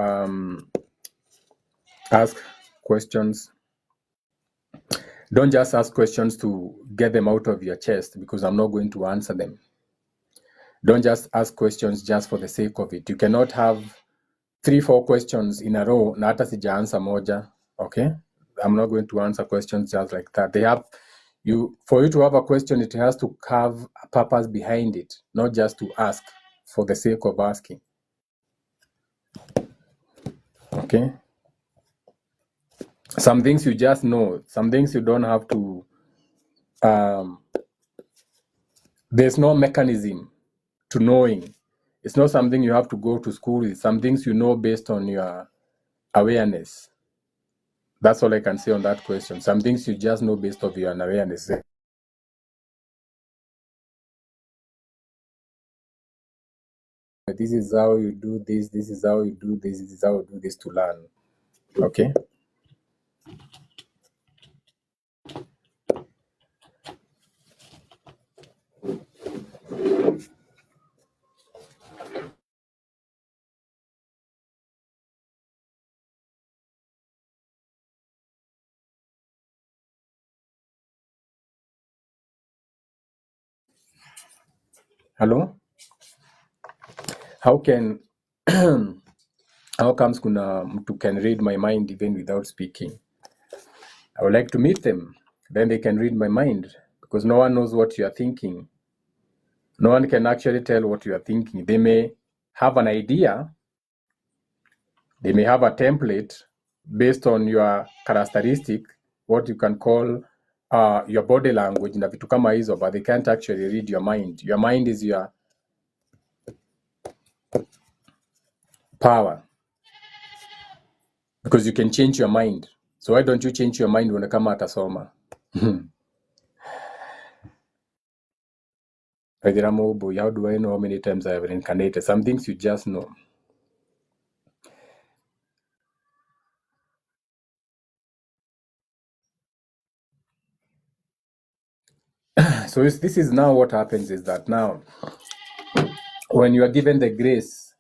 ask questions. Don't just ask questions to get them out of your chest, because I'm not going to answer them. Don't just ask questions just for the sake of it. You cannot have 3-4 questions in a row na hata sija answer moja. Okay, I'm not going to answer questions just like that. For you to have a question, it has to have a purpose behind it, not just to ask for the sake of asking. Okay, some things you just know, some things you don't have to, there's no mechanism to knowing. It's not something you have to go to school with. Some things you know based on your awareness. That's all I can say on that question. Some things you just know based on your awareness. This is how you do this, this is how you do this, this is how you do this to learn. Okay? Hello? How comes kuna mtu can read my mind even without speaking? I would like to meet them. Then they can read my mind, because no one knows what you are thinking. No one can actually tell what you are thinking. They may have an idea, they may have a template based on your characteristic, what you can call your body language na vitu kama hizo, but they can't actually read your mind. Your mind is your power, because you can change your mind. So why don't you change your mind when kama atasoma? How do I know how many times I have reincarnated? Some things you just know. So this is now what happens is that now, when you are given the grace,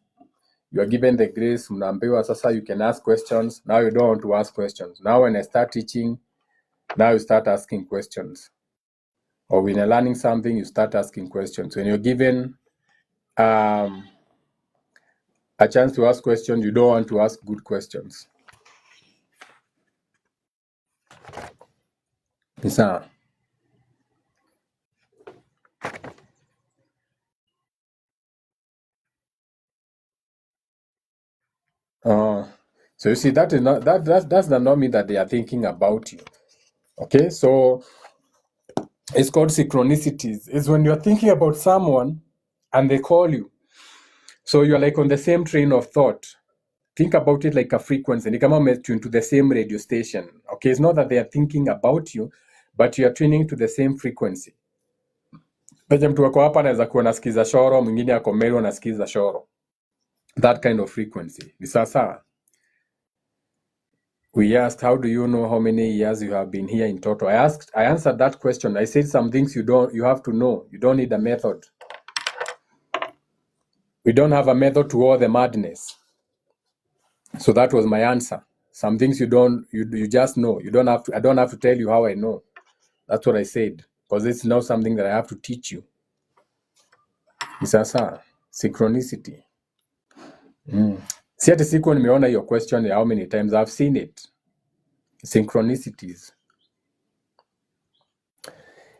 mnaambiwa sasa you can ask questions. Now you don't want to ask questions. Now when I start teaching, now you start asking questions. Or when you're learning something, you start asking questions. When you're given a chance to ask questions, you don't want to ask good questions. Isa. So you see, that is not that does not mean that they are thinking about you. Okay, so it's called synchronicities. It's when you're thinking about someone and they call you. So you're like on the same train of thought. Think about it like a frequency. Ni kama umetune to the same radio station. Okay, it's not that they are thinking about you, but you are tuning to the same frequency. Peje mtu wako hapa anaweza kuwa nasikiza shoro, mwingine ako Meru anasikiza shoro. That kind of frequency. Ni sawa. We asked, how do you know how many years you have been here in total? I answered that question. I said some things you have to know. You don't need a method. We don't have a method to all the madness. So that was my answer. Some things you just know. I don't have to tell you how I know. That's what I said. Because it's now something that I have to teach you. It's a synchronicity. Si ati siku nimeona your question how many times. I've seen it. Synchronicities.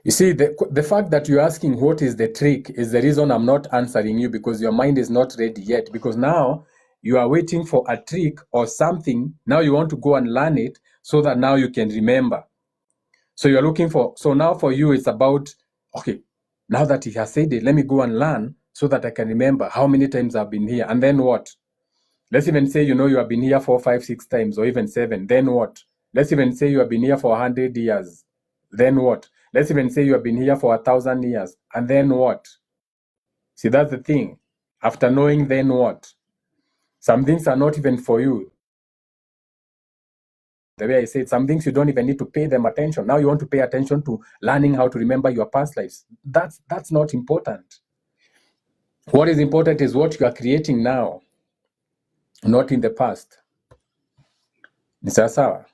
You see, the fact that you're asking what is the trick is the reason I'm not answering you, because your mind is not ready yet. Because now you are waiting for a trick or something. Now you want to go and learn it so that now you can remember. So you're looking for, so now for you it's about, okay, now that he has said it, let me go and learn so that I can remember how many times I've been here. And then what? Let's even say, you have been here 4, 5, 6 times or even 7. Then what? Let's even say you have been here for 100 years. Then what? Let's even say you have been here for 1,000 years. And then what? See, that's the thing. After knowing, then what? Some things are not even for you. The way I said, some things you don't even need to pay them attention. Now you want to pay attention to learning how to remember your past lives. That's not important. What is important is what you are creating now, not in the past. Ni sawa.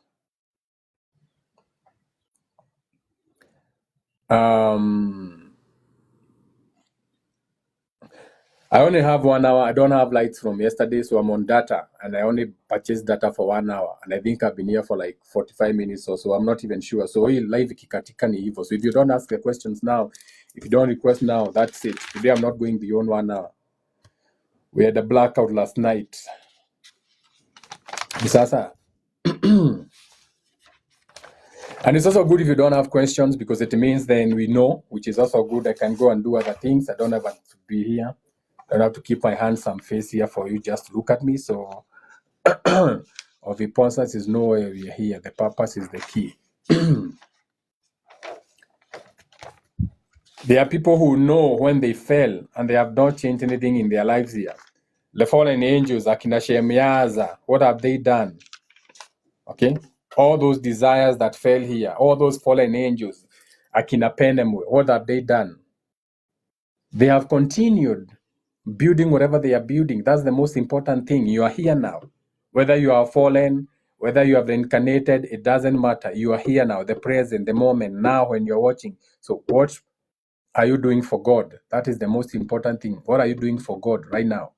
I only have 1 hour. I don't have lights from yesterday, so I'm on data, and I only purchased data for 1 hour, and I think I've been here for like 45 minutes or so. I'm not even sure. So hii live ikikatika ni hivyo. So if you don't ask the questions now, if you don't request now, that's it. Today I'm not going beyond 1 hour. We had a blackout last night. Sasa. And it's also good if you don't have questions, because it means then we know, which is also good. I can go and do other things. I don't have to be here. I don't have to keep my hands and face here for you just to look at me. So, of importance is know why we are here. The purpose is the key. There are people who know when they fell and they have not changed anything in their lives here. The fallen angels, Akina Shemiaza, what have they done? Okay? All those desires that fell here, all those fallen angels, Akina Penemwe, what have they done? They have continued building whatever they are building. That's the most important thing. You are here now. Whether you are fallen, whether you have reincarnated, it doesn't matter. You are here now, the present, the moment, now when you're watching. So what are you doing for God? That is the most important thing. What are you doing for God right now?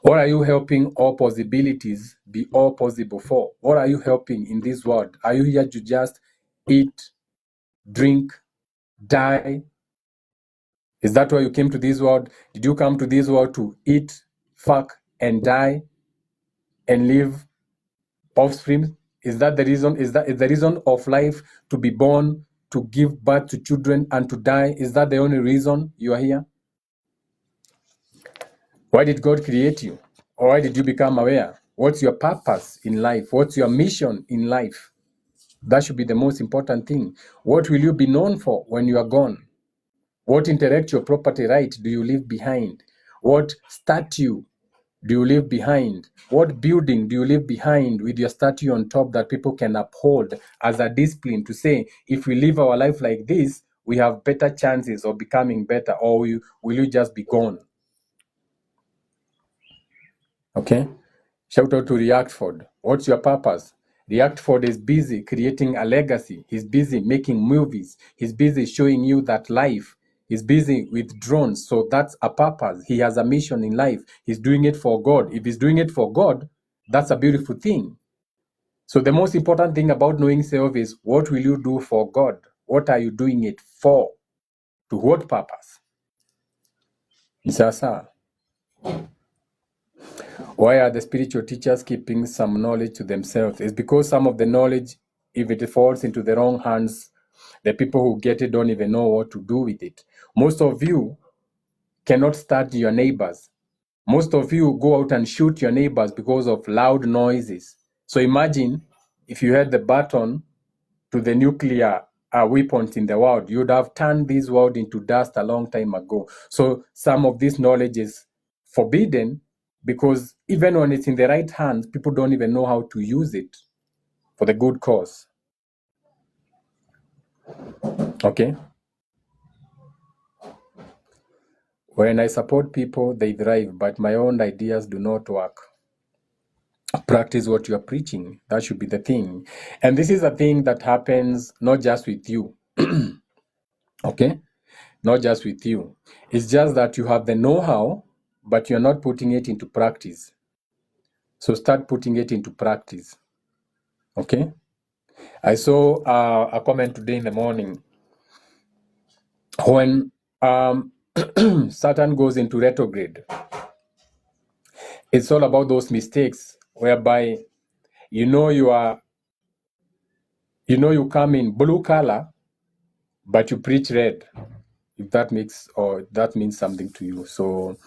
What are you helping all possibilities be all possible for? What are you helping in this world? Are you here to just eat, drink, die? Is that why you came to this world? Did you come to this world to eat, fuck, and die, and live offspring? Is that the reason? Is the reason of life to be born, to give birth to children, and to die? Is that the only reason you are here? Why did God create you? Or why did you become aware? What's your purpose in life? What's your mission in life? That should be the most important thing. What will you be known for when you are gone? What intellectual property right do you leave behind? What statue do you leave behind? What building do you leave behind with your statue on top that people can uphold as a discipline to say, if we live our life like this, we have better chances of becoming better, or will you just be gone? Okay? Shout out to Reactford. What's your purpose? Reactford is busy creating a legacy. He's busy making movies. He's busy showing you that life. He's busy with drones. So that's a purpose. He has a mission in life. He's doing it for God. If he's doing it for God, that's a beautiful thing. So the most important thing about knowing self is, what will you do for God? What are you doing it for? To what purpose? Sasa. Why are the spiritual teachers keeping some knowledge to themselves? It's because some of the knowledge, if it falls into the wrong hands, the people who get it don't even know what to do with it. Most of you cannot study your neighbors. Most of you go out and shoot your neighbors because of loud noises. So imagine if you had the button to the nuclear weapons in the world, you'd have turned this world into dust a long time ago. So some of this knowledge is forbidden, because even when it's in the right hands, people don't even know how to use it. for the good cause. Okay? When I support people, they thrive, but my own ideas do not work. Practice what you are preaching. That should be the thing. And this is a thing that happens not just with you. Okay? Not just with you. It's just that you have the know-how, but you're not putting it into practice. So start putting it into practice. Okay? I saw a comment today in the morning. When Saturn goes into retrograde, it's all about those mistakes whereby you come in blue color, but you preach red. If that makes or that means something to you. So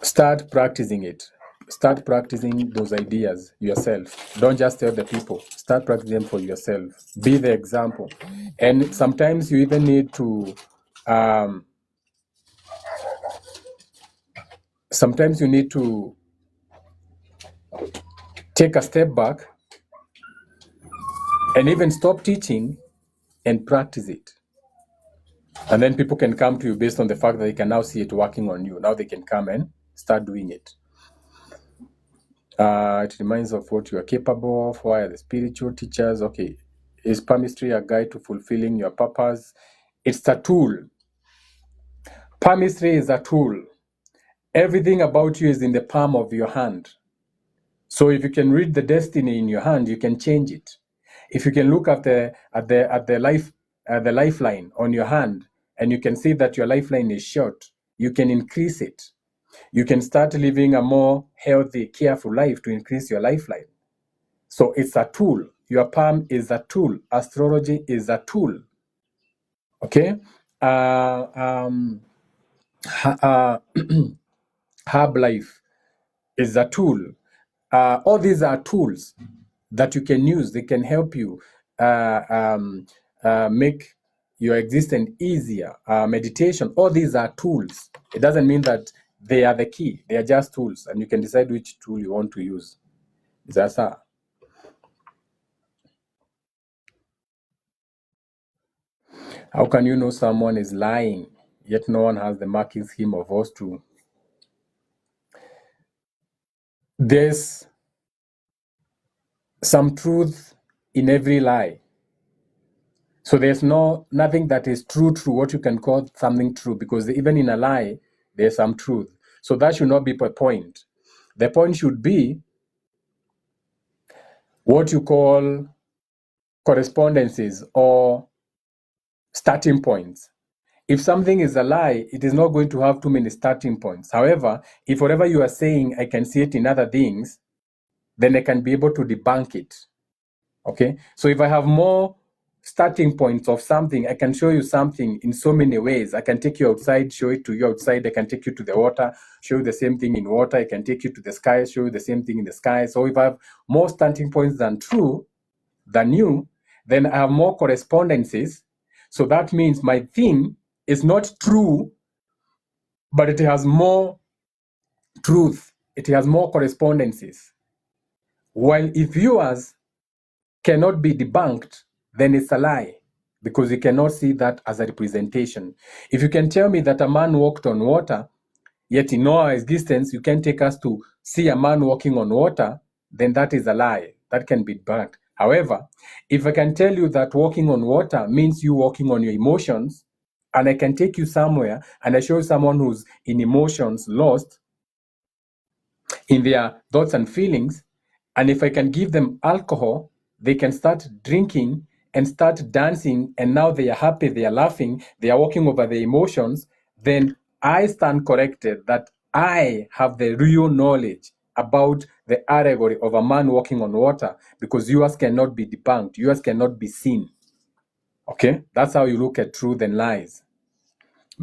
start practicing it. Start practicing those ideas yourself. Don't just tell the people. Start practicing them for yourself. Be the example. And sometimes you even need to take a step back and even stop teaching and practice it. And then people can come to you based on the fact that they can now see it working on you. Now they can come and start doing it. It reminds of what you are capable of. Why are the spiritual teachers? Okay. Is palmistry a guide to fulfilling your purpose? It's a tool. Palmistry is a tool. Everything about you is in the palm of your hand. So if you can read the destiny in your hand, you can change it. If you can look at the lifeline on your hand, and you can see that your lifeline is short, you can increase it. You can start living a more healthy, careful life to increase your lifeline. So it's a tool. Your palm is a tool. Astrology is a tool. Okay? Herb life is a tool. All these are tools that you can use. They can help you make your existence easier. Meditation, all these are tools. It doesn't mean that they are the key. They are just tools, and you can decide which tool you want to use. That's how. How can you know someone is lying, yet no one has the marking scheme of us to? There's some truth in every lie. So there's nothing that is true, what you can call something true, because even in a lie, there's some truth. So that should not be the point. The point should be what you call correspondences or starting points. If something is a lie, it is not going to have too many starting points. However, if whatever you are saying, I can see it in other things, then I can be able to debunk it. Okay? So if I have more starting points of something, I can show you something in so many ways. I can take you outside, show it to you outside. I can take you to the water, show you the same thing in water. I can take you to the sky, show you the same thing in the sky. So if I have more starting points than you, then I have more correspondences. So that means my thing is not true, but it has more truth. It has more correspondences. While if yours cannot be debunked, then it's a lie, because you cannot see that as a representation. If you can tell me that a man walked on water, yet in our existence you can take us to see a man walking on water, then that is a lie. That can be debunked. However, if I can tell you that walking on water means you walking on your emotions, and I can take you somewhere and I show you someone who's in emotions, lost in their thoughts and feelings, and if I can give them alcohol, they can start drinking and start dancing, and now they are happy, they are laughing, they are walking over their emotions, then I stand corrected that I have the real knowledge about the allegory of a man walking on water, because yours cannot be debunked, yours cannot be seen. Okay? That's how you look at truth and lies,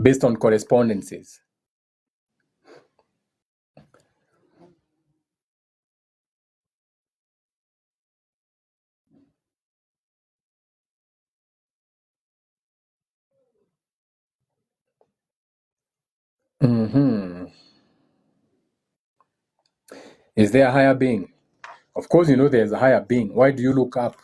based on correspondences. Is there a higher being? Of course, you know there's a higher being. Why do you look up?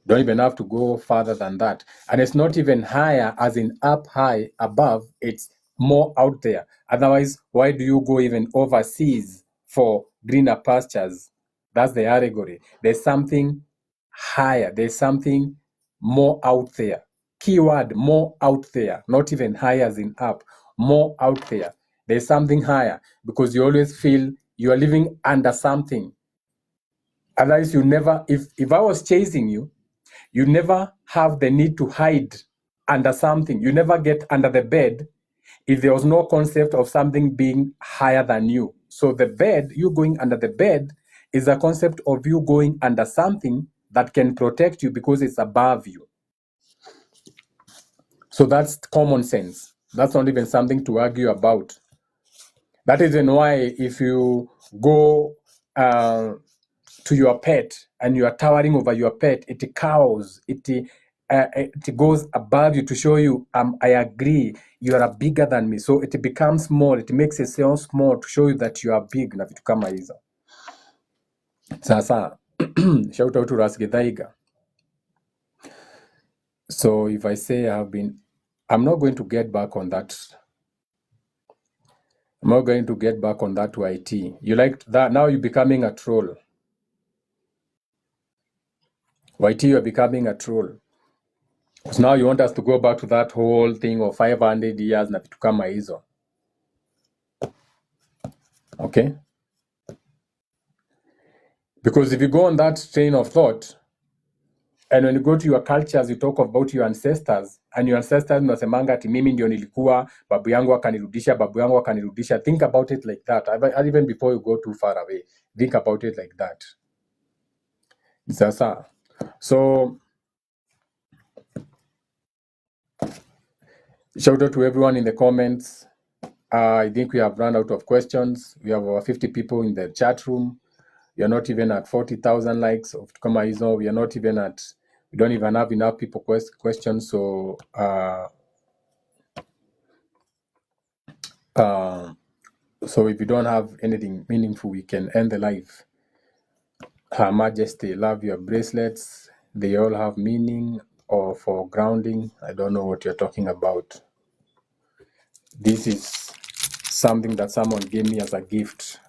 Don't even have to go further than that. And it's not even higher as in up high above, it's more out there. Otherwise, why do you go even overseas for greener pastures? That's the allegory. There's something higher, there's something more out there. Keyword, more out there, not even higher as in up, more out there. There's something higher because you always feel you are living under something. Otherwise, you never, if I was chasing you, you never have the need to hide under something. You never get under the bed if there was no concept of something being higher than you. So the bed, you going under the bed, is a concept of you going under something that can protect you because it's above you. So that's common sense. That's not even something to argue about. That is why if you go to your pet and you are towering over your pet, it cows, it goes above you to show you, I agree, you are bigger than me. So it becomes small, it makes it sound small to show you that you are big na vitu kama hizo. Sasa, shout out to Rasgethaiga. So if I say I'm not going to get back on that. I'm not going to get back on that to IT. You like that? Now you're becoming a troll. YT, you're becoming a troll. So now you want us to go back to that whole thing of 500 years na vitu kama hizo. Okay? Because if you go on that train of thought, and when you go to your cultures, you talk about your ancestors, and your ancestors unasemanga ati mimi ndio nilikuwa, babu yangu akanirudisha. Think about it like that. Even before you go too far away, think about it like that. Sasa. So, shout out to everyone in the comments. I think we have run out of questions. We have over 50 people in the chat room. We are not even at 40,000 likes of kama hizo. We don't even have enough people questions. So so if you don't have anything meaningful, we can end the live. Her Majesty, love your bracelets. They all have meaning or for grounding. I don't know what you're talking about. This is something that someone gave me as a gift.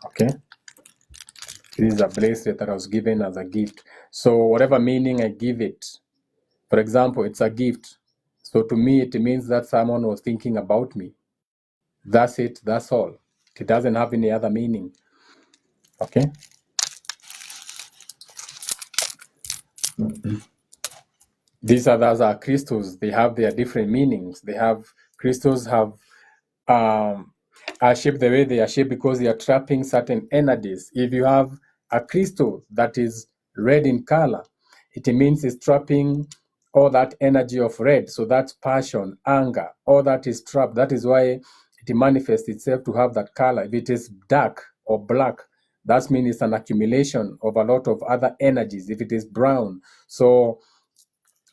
Okay? This is a bracelet that I was given as a gift. So whatever meaning I give it, for example, it's a gift. So to me, it means that someone was thinking about me. That's it. That's all. It doesn't have any other meaning. Okay? These others are crystals. They have their different meanings. Crystals are shaped the way they are shaped because they are trapping certain energies. If you have a crystal that is red in color, it means it's trapping all that energy of red. So that's passion, anger, all that is trapped. That is why it manifests itself to have that color. If it is dark or black, that means it's an accumulation of a lot of other energies. If it is brown, so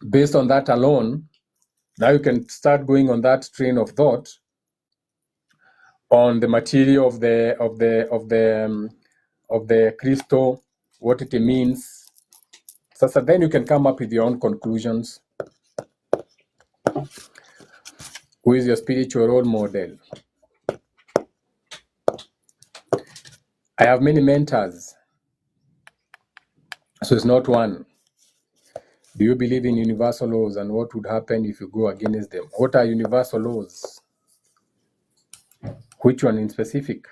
based on that alone, now you can start going on that train of thought on the material of the crystal, what it means. So then you can come up with your own conclusions. Who is your spiritual role model? I have many mentors, so it's not one. Do you believe in universal laws, and what would happen if you go against them? What are universal laws? Which one in specific?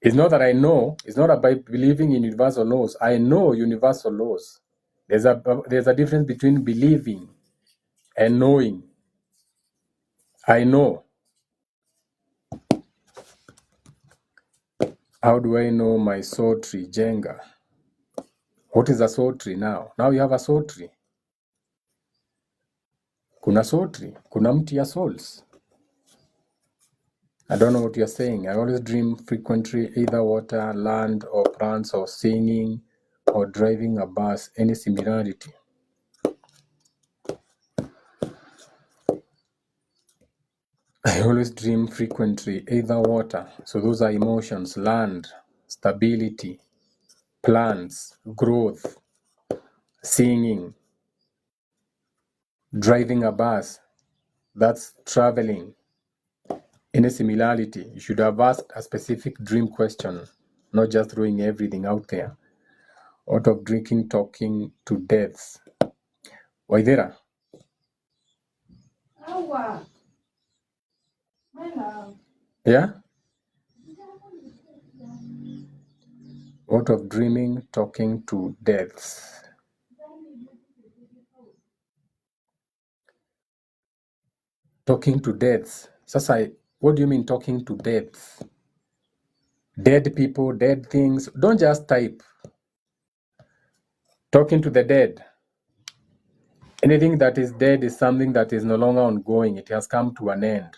It's not that I know. It's not about believing in universal laws. I know universal laws. There's a difference between believing and knowing. I know. How do I know my soul tree, Jenga? What is a soul tree now? Now you have a soul tree. Kuna soul tree. Kuna mti ya souls. I don't know what you're saying. I always dream frequently either water, land, or plants, or singing, or driving a bus. Any similarity? I always dream frequently, either water. So those are emotions, land, stability, plants, growth, singing, driving a bus. That's traveling. Any similarity? You should have asked a specific dream question, not just throwing everything out there. Out of drinking, talking to death. Waithera? Yeah? Out of dreaming, talking to death. Talking to death. Sasa, what do you mean talking to death? Dead people, dead things. Don't just type. Talking to the dead. Anything that is dead is something that is no longer ongoing. It has come to an end.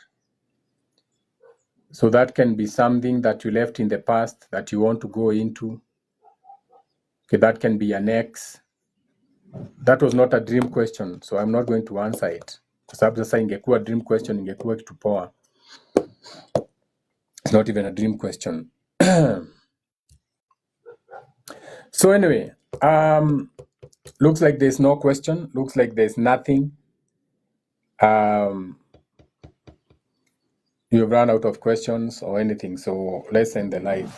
So that can be something that you left in the past that you want to go into. Okay, that can be an ex. That was not a dream question, so I'm not going to answer it. Kwa sababu sasa ingekuwa dream question, ingekuwa kitu poa. It's not even a dream question. So anyway, looks like there's no question. Looks like there's nothing. You've run out of questions or anything, so let's end the live.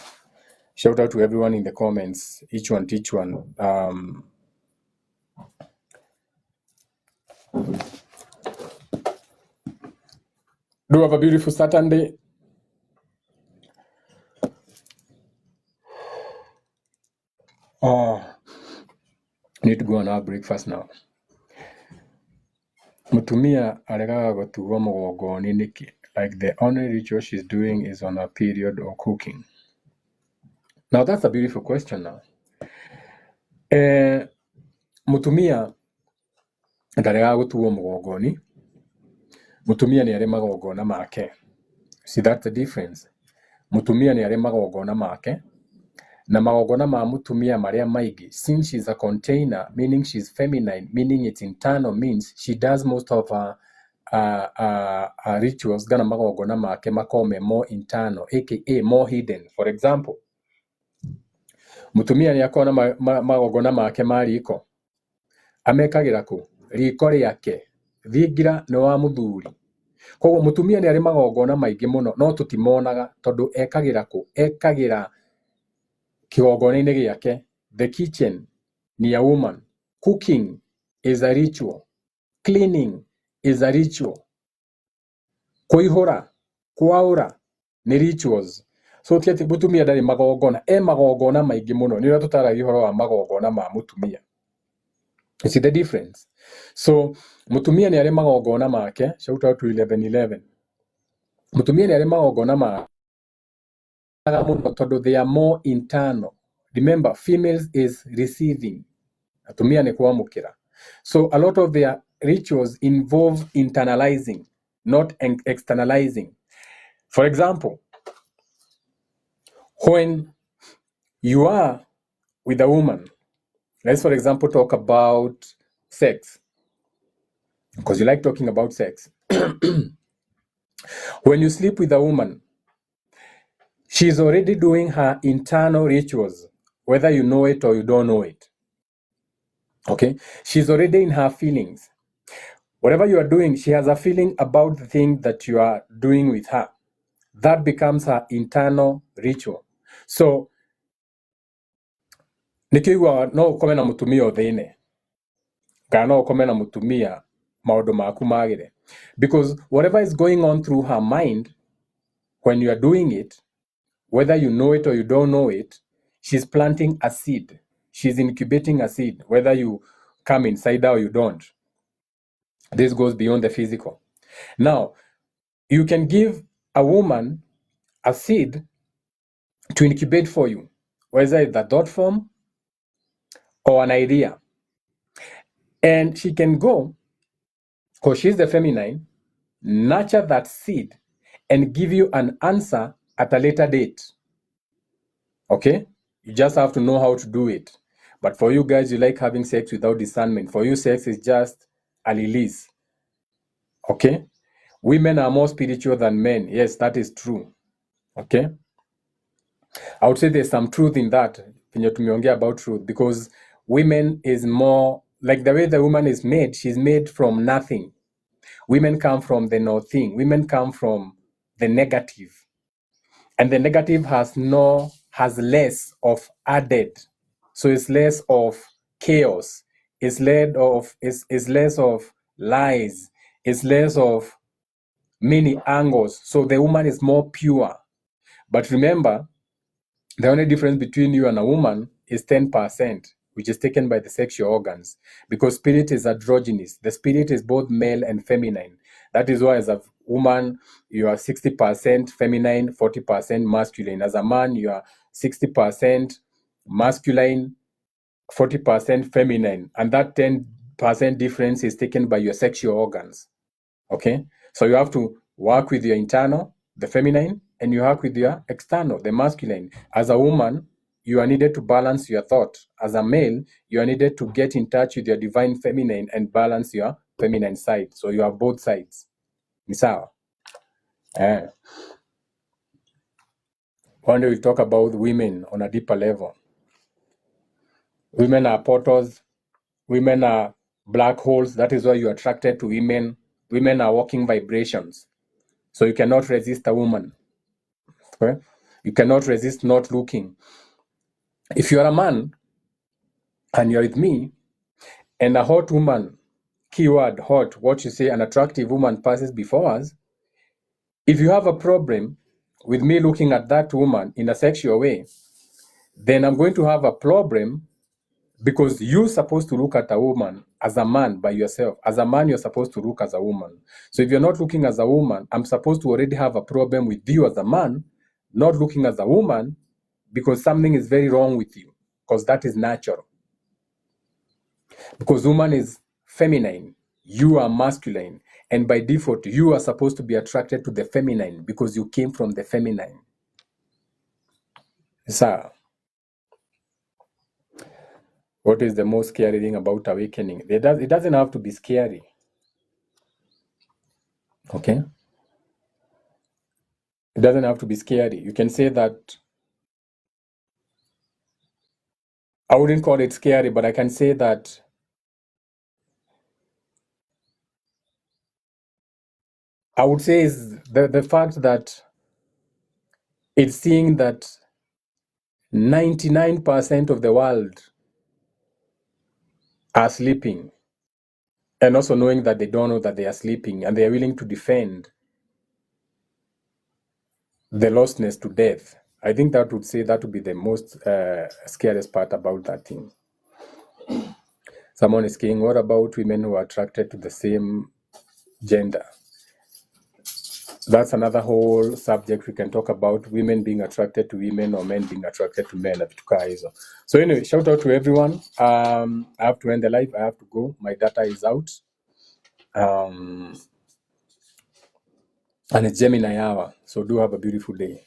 Shout out to everyone in the comments. Each one, teach one. Do have a beautiful Saturday. Oh, need to go and have breakfast now. Mutumia aregaga gũtuo mũgongo-inĩ nĩkĩ? Like the only ritual she's doing is on a period or cooking. Now that's a beautiful question now. Mutumia ndaregaga gũtuo mũgongo-inĩ. Mutumia nĩ arĩ magongona make. See, that's the difference. Mutumia nĩ arĩ magongona make. Na magongona ma mutumia maria maigi, since she's a container, meaning she's feminine, meaning it's internal, means she does most of her rituals gana magongona make makome more internal, aka more hidden. For example, mutumia ni akona magongona make ma riko. Amekagira ku riko riake thingira ni wa muthuri. Koguo mutumia ni ari magongona maingi muno no tutimonaga tondu ekagira ku ekagira kigongona-inĩ gĩake. The kitchen ni a woman. Cooking is a ritual. Cleaning is a ritual. Kuihura, kwaura ni rituals. So tiati mutumia ndari magongona. Magongona maingi muno. Ni tutaragia uhoro wa magongona ma mutumia. You see the difference? So mutumia ni ari magongona make. Shout out to 1111. Mutumia ni ari magongona ma tondu they are more internal. Remember, females is receiving. Atumia ni kuamukira. So a lot of their rituals involve internalizing, not externalizing. For example, when you are with a woman, let's for example talk about sex, because you like talking about sex. When you sleep with a woman, she's already doing her internal rituals, whether you know it or you don't know it. Okay? She's already in her feelings. Whatever you are doing, she has a feeling about the thing that you are doing with her. That becomes her internal ritual. So, nikiwa no ukome na mutumia othine. Kana no ukome na mutumia maundu maku magire. Because whatever is going on through her mind, when you are doing it, whether you know it or you don't know it, she's planting a seed. She's incubating a seed, whether you come inside her or you don't. This goes beyond the physical. Now, you can give a woman a seed to incubate for you, whether it's a thought form or an idea. And she can go, because she's the feminine, nurture that seed and give you an answer at a later date. Okay? You just have to know how to do it. But for you guys, you like having sex without discernment. For you, sex is just a release. Okay? Women are more spiritual than men. Yes, that is true. Okay. I would say there's some truth in that. Venye tumeongea about truth, because women is more like the way the woman is made. She's made from nothing. Women come from the nothing. Women come from the negative, and the negative has less of added. So it's less of chaos. It's less of lies. It's less of many angles. So the woman is more pure. But remember, the only difference between you and a woman is 10%, which is taken by the sexual organs, because spirit is androgynous. The spirit is both male and feminine. That is why as a woman, you are 60% feminine, 40% masculine. As a man, you are 60% masculine, 40% feminine. And that 10% difference is taken by your sexual organs. Okay? So you have to work with your internal, the feminine, and you work with your external, the masculine. As a woman, you are needed to balance your thought. As a male, you are needed to get in touch with your divine feminine and balance your feminine side. So you have both sides. Ni sawa? One day we'll talk about women on a deeper level. Women are portals. Women are black holes. That is why you're attracted to women. Women are walking vibrations. So you cannot resist a woman. Okay? You cannot resist not looking. If you're a man and you're with me, and a hot woman, keyword hot, what you say, an attractive woman passes before us, if you have a problem with me looking at that woman in a sexual way, then I'm going to have a problem, because you're supposed to look at a woman as a man by yourself. As a man, you're supposed to look as a woman. So if you're not looking as a woman, I'm supposed to already have a problem with you as a man, not looking as a woman, because something is very wrong with you, because that is natural. Because woman is feminine, you are masculine, and by default, you are supposed to be attracted to the feminine because you came from the feminine. So, what is the most scary thing about awakening? It doesn't have to be scary. Okay? It doesn't have to be scary. You can say that, I wouldn't call it scary, but I can say that I would say is the fact that it's seeing that 99% of the world are sleeping, and also knowing that they don't know that they are sleeping, and they are willing to defend the lostness to death. I think that would be the most scariest part about that thing. Someone is saying, what about women who are attracted to the same gender? That's another whole subject we can talk about, women being attracted to women or men being attracted to men. So anyway, shout out to everyone. I have to end the live. I have to go. My data is out. And it's Gemini hour. So do have a beautiful day.